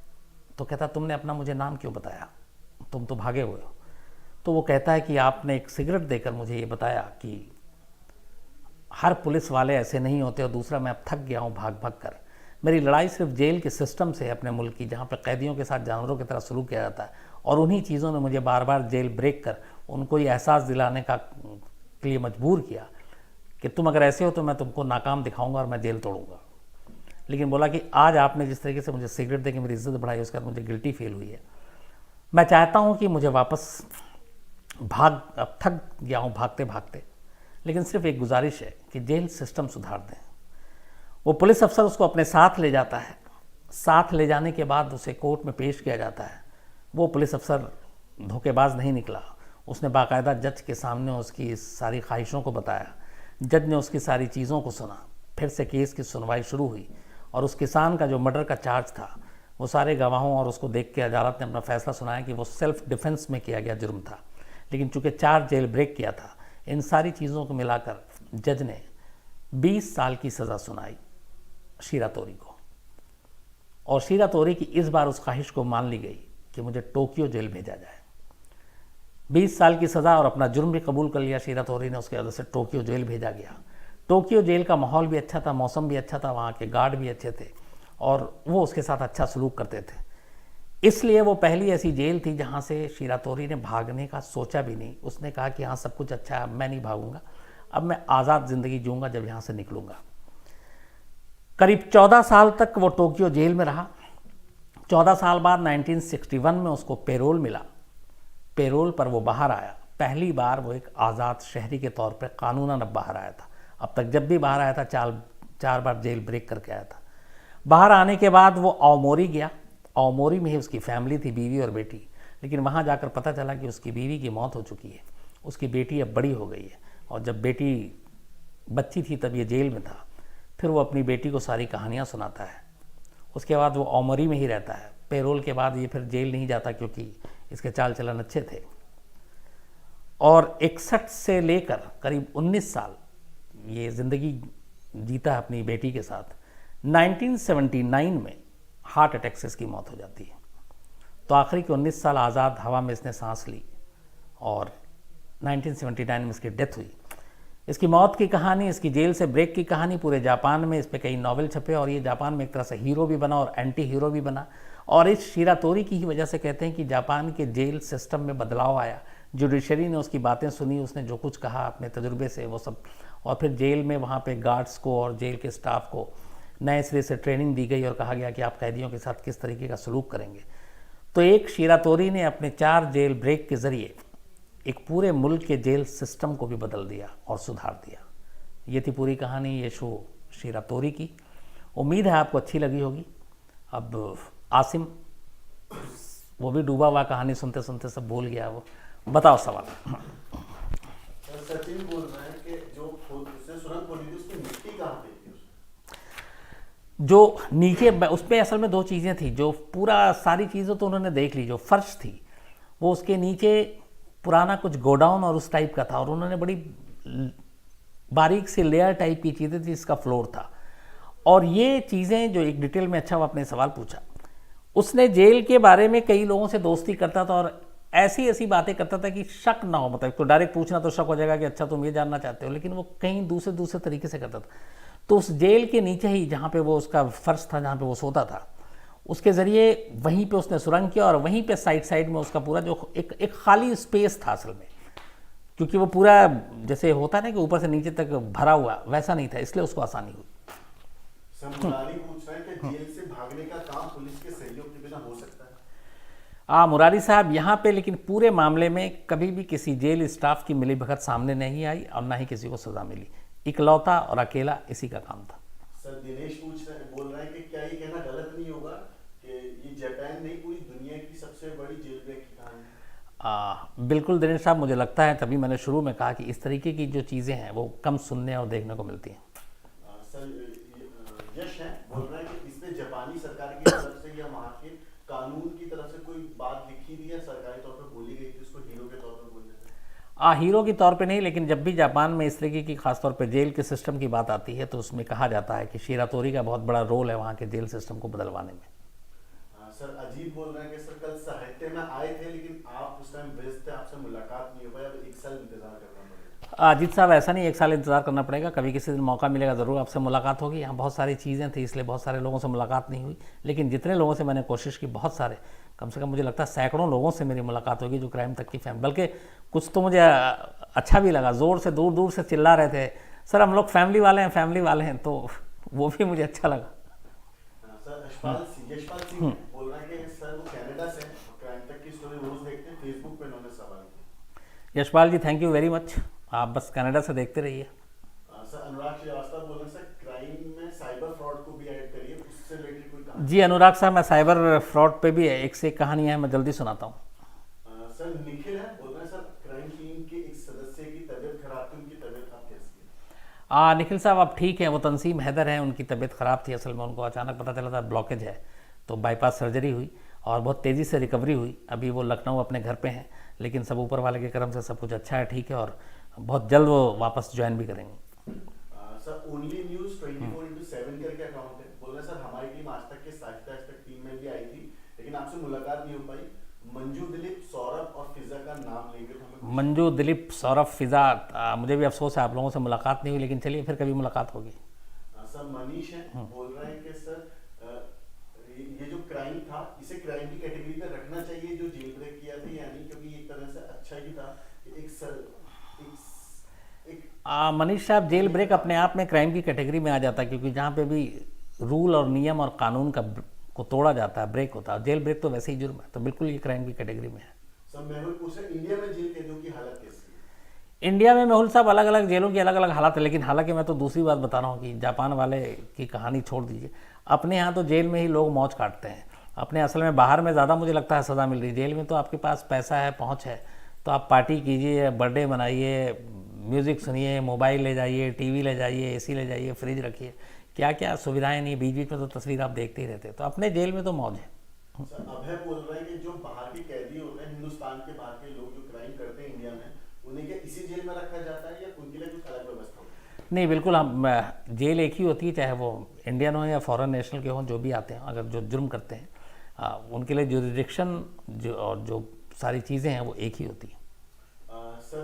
तो कहता, तुमने अपना मुझे नाम क्यों बताया, तुम तो भागे हुए हो। तो वो कहता है कि आपने एक सिगरेट देकर मुझे ये बताया कि हर पुलिस वाले ऐसे नहीं होते, और दूसरा मैं अब थक गया हूँ भाग भाग कर। मेरी लड़ाई सिर्फ जेल के सिस्टम से है अपने मुल्क की, जहाँ पर कैदियों के साथ जानवरों की तरह सलूक किया जाता है, और उन्हीं चीज़ों ने मुझे बार बार जेल ब्रेक कर उनको ये एहसास दिलाने के लिए मजबूर किया कि तुम अगर ऐसे हो तो मैं तुमको नाकाम दिखाऊंगा और मैं जेल तोड़ूंगा। लेकिन बोला कि आज आपने जिस तरीके से मुझे सिगरेट देकर मेरी इज्जत बढ़ाई, उसके बाद मुझे गिल्टी फील हुई है। मैं चाहता हूँ कि मुझे वापस अब थक गया हूँ भागते भागते, लेकिन सिर्फ एक गुजारिश है कि जेल सिस्टम सुधार दें। वो पुलिस अफसर उसको अपने साथ ले जाता है। साथ ले जाने के बाद उसे कोर्ट में पेश किया जाता है। वो पुलिस अफसर धोखेबाज नहीं निकला। उसने बाकायदा जज के सामने उसकी सारी ख्वाहिशों को बताया। जज ने उसकी सारी चीज़ों को सुना। फिर से केस की सुनवाई शुरू हुई और उस किसान का जो मर्डर का चार्ज था, वो सारे गवाहों और उसको देख के अदालत ने अपना फैसला सुनाया कि वो सेल्फ डिफेंस में किया गया जुर्म था। लेकिन चूंकि 4 जेल ब्रेक किया था, इन सारी चीज़ों को मिलाकर जज ने 20 साल की सज़ा सुनाई शिरातोरी को। और शीरा तोरी की इस बार उस ख्वाहिश को मान ली गई कि मुझे टोक्यो जेल भेजा जाए। 20 साल की सज़ा और अपना जुर्म भी कबूल कर लिया शीरा तोरी ने, उसके वजह से टोक्यो जेल भेजा गया। टोक्यो जेल का माहौल भी अच्छा था, मौसम भी अच्छा था, वहाँ के गार्ड भी अच्छे थे और वो उसके साथ अच्छा सलूक करते थे। इसलिए वो पहली ऐसी जेल थी जहाँ से शीरा तोरी ने भागने का सोचा भी नहीं। उसने कहा कि हाँ सब कुछ अच्छा है, अब मैं नहीं भागूंगा, अब मैं आज़ाद ज़िंदगी जीऊँगा जब यहाँ से निकलूँगा। करीब 14 साल तक वो टोक्यो जेल में रहा। 14 साल बाद 1961 में उसको पेरोल मिला। पेरोल पर वो बाहर आया। पहली बार वो एक आज़ाद शहरी के तौर पर कानूनन अब बाहर आया था। अब तक जब भी बाहर आया था चार बार जेल ब्रेक करके आया था। बाहर आने के बाद वो अओमोरी गया। अओमोरी में ही उसकी फैमिली थी, बीवी और बेटी। लेकिन वहाँ जाकर पता चला कि उसकी बीवी की मौत हो चुकी है, उसकी बेटी अब बड़ी हो गई है और जब बेटी बच्ची थी तब ये जेल में था। फिर वो अपनी बेटी को सारी कहानियाँ सुनाता है। उसके बाद वो अओमोरी में ही रहता है। पेरोल के बाद ये फिर जेल नहीं जाता क्योंकि इसके चाल चलन अच्छे थे। और 61 से लेकर करीब 19 साल ये ज़िंदगी जीता अपनी बेटी के साथ। 1979 में हार्ट अटैक से इसकी मौत हो जाती है। तो आखिरी के 19 साल आज़ाद हवा में इसने सांस ली और 1979 में इसकी डेथ हुई। इसकी मौत की कहानी, इसकी जेल से ब्रेक की कहानी पूरे जापान में, इस पर कई नॉवेल छपे और ये जापान में एक तरह से हीरो भी बना और एंटी हीरो भी बना। और इस शीरा तोरी की ही वजह से कहते हैं कि जापान के जेल सिस्टम में बदलाव आया। जुडिशरी ने उसकी बातें सुनी, उसने जो कुछ कहा अपने तजुर्बे से वो सब, और फिर जेल में वहाँ पे गार्ड्स को और जेल के स्टाफ को नए सिरे से ट्रेनिंग दी गई और कहा गया कि आप कैदियों के साथ किस तरीके का सलूक करेंगे। तो एक शीरा तोरी ने अपने 4 जेल ब्रेक के ज़रिए एक पूरे मुल्क के जेल सिस्टम को भी बदल दिया और सुधार दिया। ये थी पूरी कहानी ये शो शीरा तोरी की। उम्मीद है आपको अच्छी लगी होगी। अब आसिम, वो भी डूबा हुआ कहानी सुनते सुनते सब भूल गया। वो बताओ सवाल। सचिन बोल रहा है कि जो उसने सुरंग खोदी थी उसकी मिट्टी कहाँ पे थी? जो नीचे उसमें असल में 2 चीज़ें थी। जो पूरा सारी चीज़ें तो उन्होंने देख ली। जो फर्श थी वो उसके नीचे पुराना कुछ गोडाउन और उस टाइप का था और उन्होंने बड़ी बारीक से लेयर टाइप की चीज़ें थी, इसका फ्लोर था। और ये चीज़ें जो एक डिटेल में, अच्छा वो आपने सवाल पूछा, उसने जेल के बारे में कई लोगों से दोस्ती करता था और ऐसी ऐसी बातें करता था कि शक ना हो। मतलब तो डायरेक्ट पूछना तो शक हो जाएगा कि अच्छा तुम ये जानना चाहते हो, लेकिन वो कहीं दूसरे तरीके से करता था। तो उस जेल के नीचे ही जहाँ पे वो उसका फर्श था, जहाँ पे वो सोता था, उसके ज़रिए वहीं पे उसने सुरंग किया और वहीं पे साइड में उसका पूरा जो एक खाली स्पेस था असल में, क्योंकि वो पूरा जैसे होता है ना कि ऊपर से नीचे तक भरा हुआ, वैसा नहीं था, इसलिए उसको आसानी हुई। मुरारी पूछ रहा है कि जेल से भागने का काम पुलिस के सहयोग के बिना हो सकता है? मुरारी साहब, यहाँ पे लेकिन पूरे मामले में कभी भी किसी जेल स्टाफ की मिलीभगत सामने नहीं आई और ना ही किसी को सज़ा मिली। इकलौता और अकेला इसी का काम था। सर दिनेश बोल रहा है कि क्या ये कहना गलत नहीं होगा कि ये जापान नहीं पूरी दुनिया की सबसे बड़ी जेल ब्रेक की कहानी? बिल्कुल दिनेश साहब, मुझे लगता है, तभी मैंने शुरू में कहा कि इस तरीके की जो चीज़ें हैं वो कम सुनने और देखने को मिलती हैं। सर यश है बोल रहा है कि इसमें जापानी सरकार की तरफ से या वहाँ के कानून की तरफ से कोई बात लिखी थी या सरकारी तौर पर बोली गई थी उसको हीरो के तौर पर बोलने से? हीरो के तौर पे नहीं, लेकिन जब भी जापान में इस तरीके की खासतौर पे जेल के सिस्टम की बात आती है तो उसमें कहा जाता है कि शीरा तोरी का बहुत बड़ा रोल है वहाँ के जेल सिस्टम को बदलवाने में। सर अजीत बोल रहे हैं कि सर कल साहित्य में आए थे लेकिन आप उस टाइम व्यस्त थे, आपसे मुलाकात नहीं हो पाई, अब 1 साल इंतजार करना पड़ेगा। अजीत साहब, ऐसा नहीं 1 साल इंतज़ार करना पड़ेगा, कभी किसी दिन मौका मिलेगा ज़रूर आपसे मुलाकात होगी। यहाँ बहुत सारी चीज़ें थी इसलिए बहुत सारे लोगों से मुलाकात नहीं हुई, लेकिन जितने लोगों से मैंने कोशिश की, बहुत सारे, कम से कम मुझे लगता है सैकड़ों लोगों से मेरी मुलाकात होगी जो क्राइम तक की फैमिली, बल्कि कुछ तो मुझे अच्छा भी लगा, ज़ोर से दूर से चिल्ला रहे थे सर हम लोग फैमिली वाले हैं, तो वो भी मुझे अच्छा लगा। सर यशपाल सिंह बोल रहा है कि सर वो कनाडा से क्राइम तक की स्टोरी रोज देखते हैं, फेसबुक पे उन्होंने सवाल किया। यशपाल जी, थैंक यू वेरी मच, आप बस कनाडा से देखते रहिए। सर अनुराग श्रीवास्तव बोल रहे हैं सर क्राइम में साइबर फ्रॉड को भी ऐड करिए, उससे रिलेटेड कोई कहानी? जी अनुराग साहब, मैं साइबर फ्रॉड पे भी एक से एक कहानी है, मैं जल्दी सुनाता हूँ। सर निखिल है बोल रहे हैं सर क्राइम टीम के एक सदस्य की तबीयत खराब थी, उनकी तबीयत आप कैसी है? निखिल साहब अब ठीक है, वो तंसीम हैदर हैं, उनकी तबीयत ख़राब थी, असल में उनको अचानक पता चला था ब्लॉकेज है, तो बाईपास सर्जरी हुई और बहुत तेज़ी से रिकवरी हुई। अभी वो लखनऊ अपने घर पे हैं, लेकिन सब ऊपर वाले के करम से सब कुछ अच्छा है, ठीक है, और बहुत जल्द वो वापस ज्वाइन भी करेंगे। सर ओनली न्यूज़ 24/7 करके अकाउंट है, बोल रहे हैं सर हमारी टीम आज तक के साहित्य आपसे मुलाकात नहीं हो पाई। मंजू, दिलीप, सौरभ और फिजा का नाम लेंगे तो हमें मंजू, दिलीप, सौरभ, फिज़ा, मुझे भी अफसोस है आप लोगों से मुलाकात नहीं हुई, लेकिन चलिए फिर कभी मुलाकात होगी। सर मनीष है, बोल रहे हैं कि सर ये जो क्राइम था इसे क्राइम की कैटेगरी में रखना चाहिए जो जेल ब्रेक किया था, यानी क्योंकि एक तरह से अच्छा ही था कि मनीष साहब, जेल ब्रेक अपने आप में क्राइम की कैटेगरी में आ जाता है, क्योंकि जहाँ पे भी रूल और नियम और कानून को तोड़ा जाता है, ब्रेक होता है। जेल ब्रेक तो वैसे ही जुर्म है, तो बिल्कुल ये क्राइम की कैटेगरी में है। सर मेहुल पूछ रहे इंडिया में जेल कैदियों की हालत कैसी है? इंडिया में मेहुल साहब अलग अलग जेलों की अलग अलग हालात है, लेकिन हालांकि मैं तो दूसरी बात बता रहा हूँ कि जापान वाले की कहानी छोड़ दीजिए, अपने यहाँ तो जेल में ही लोग मौज काटते हैं। अपने असल में बाहर में ज़्यादा मुझे लगता है सज़ा मिल रही है, जेल में तो आपके पास पैसा है, पहुँच है, तो आप पार्टी कीजिए, बर्थडे मनाइए, म्यूज़िक सुनिए, मोबाइल ले जाइए, टीवी ले जाइए, एसी ले जाइए, फ्रिज रखिए, क्या क्या सुविधाएं नहीं, बीच बीच में तो तस्वीर आप देखते ही रहते, तो अपने जेल में तो मौज है। सर अभय बोल रहे हैं कि जो बाहर के कैदी होते हैं, हिंदुस्तान के बाहर के लोग जो क्राइम करते हैं इंडिया में, उन्हें क्या इसी जेल में रखा जाता है या उनके लिए कुछ अलग व्यवस्था होती है? नहीं, बिल्कुल, हम जेल एक ही होती है, चाहे वो इंडियन हो या फॉरेन नेशनल के हों, जो भी आते हैं, अगर जो जुर्म करते हैं उनके लिए जुरिडिक्शन और जो सारी चीज़ें हैं वो एक ही होती हैं। सर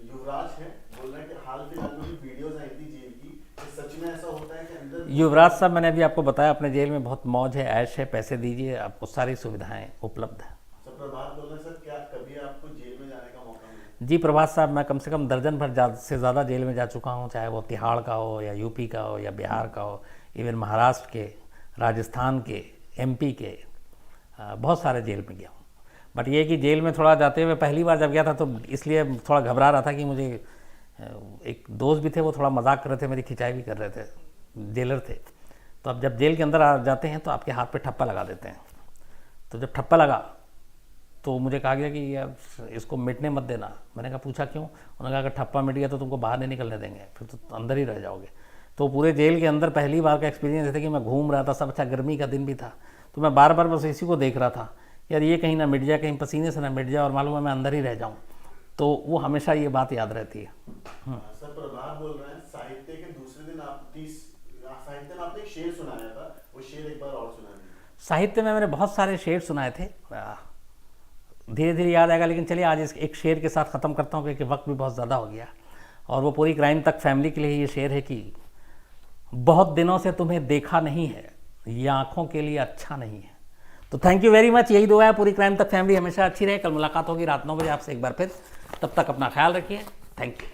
युवराज है, बोल रहे हैं कि हाल फिलहाल में वीडियोज आई थी जेल की, सच में ऐसा होता है कि अंदर? युवराज साहब, मैंने अभी आपको बताया, अपने जेल में बहुत मौज है, ऐश है, पैसे दीजिए, आपको सारी सुविधाएं उपलब्ध है। सर प्रभात बोल रहे हैं, सर क्या कभी आपको जेल में जाने का मौका मिला? जी प्रभात साहब, मैं कम से कम दर्जन भर से ज़्यादा जेल में जा चुका हूँ, चाहे वो तिहाड़ का हो या यूपी का हो या बिहार का हो, इवन महाराष्ट्र के, राजस्थान के, एमपी के, बहुत सारे जेल में गया हूँ। बट ये कि जेल में थोड़ा जाते हुए पहली बार जब गया था तो इसलिए थोड़ा घबरा रहा था कि मुझे, एक दोस्त भी थे, वो थोड़ा मजाक कर रहे थे, मेरी खिंचाई भी कर रहे थे, जेलर थे। तो अब जब जेल के अंदर आ जाते हैं तो आपके हाथ पे ठप्पा लगा देते हैं, तो जब ठप्पा लगा तो मुझे कहा गया कि यार इसको मिटने मत देना। मैंने कहा पूछा क्यों? उन्होंने कहा अगर ठप्पा मिट गया तो तुमको बाहर नहीं निकलने देंगे, फिर तो अंदर ही रह जाओगे। तो पूरे जेल के अंदर पहली बार का एक्सपीरियंस था कि मैं घूम रहा था, सब अच्छा, गर्मी का दिन भी था, तो मैं बार बार बस इसी को देख रहा था, यार ये कहीं ना मिट जाए, कहीं पसीने से ना मिट जाए और मालूम है मैं अंदर ही रह जाऊँ। तो वो हमेशा ये बात याद रहती है। सर प्रभात बोल रहे हैं साहित्य के दूसरे दिन साहित्य में आपने एक शेर सुनाया था, वो शेर एक बार और सुना दीजिए। साहित्य में मैंने बहुत सारे शेर सुनाए थे, धीरे धीरे याद आएगा, लेकिन चलिए आज इस एक शेर के साथ ख़त्म करता हूँ क्योंकि वक्त भी बहुत ज़्यादा हो गया, और वो पूरी क्राइम तक फैमिली के लिए ये शेर है कि बहुत दिनों से तुम्हें देखा नहीं है, ये आँखों के लिए अच्छा नहीं है। तो थैंक यू वेरी मच, यही दुआ है पूरी क्राइम तक फैमिली हमेशा अच्छी रहे। कल मुलाकात होगी रात 9 बजे आपसे एक बार फिर, तब तक अपना ख्याल रखिए, थैंक यू।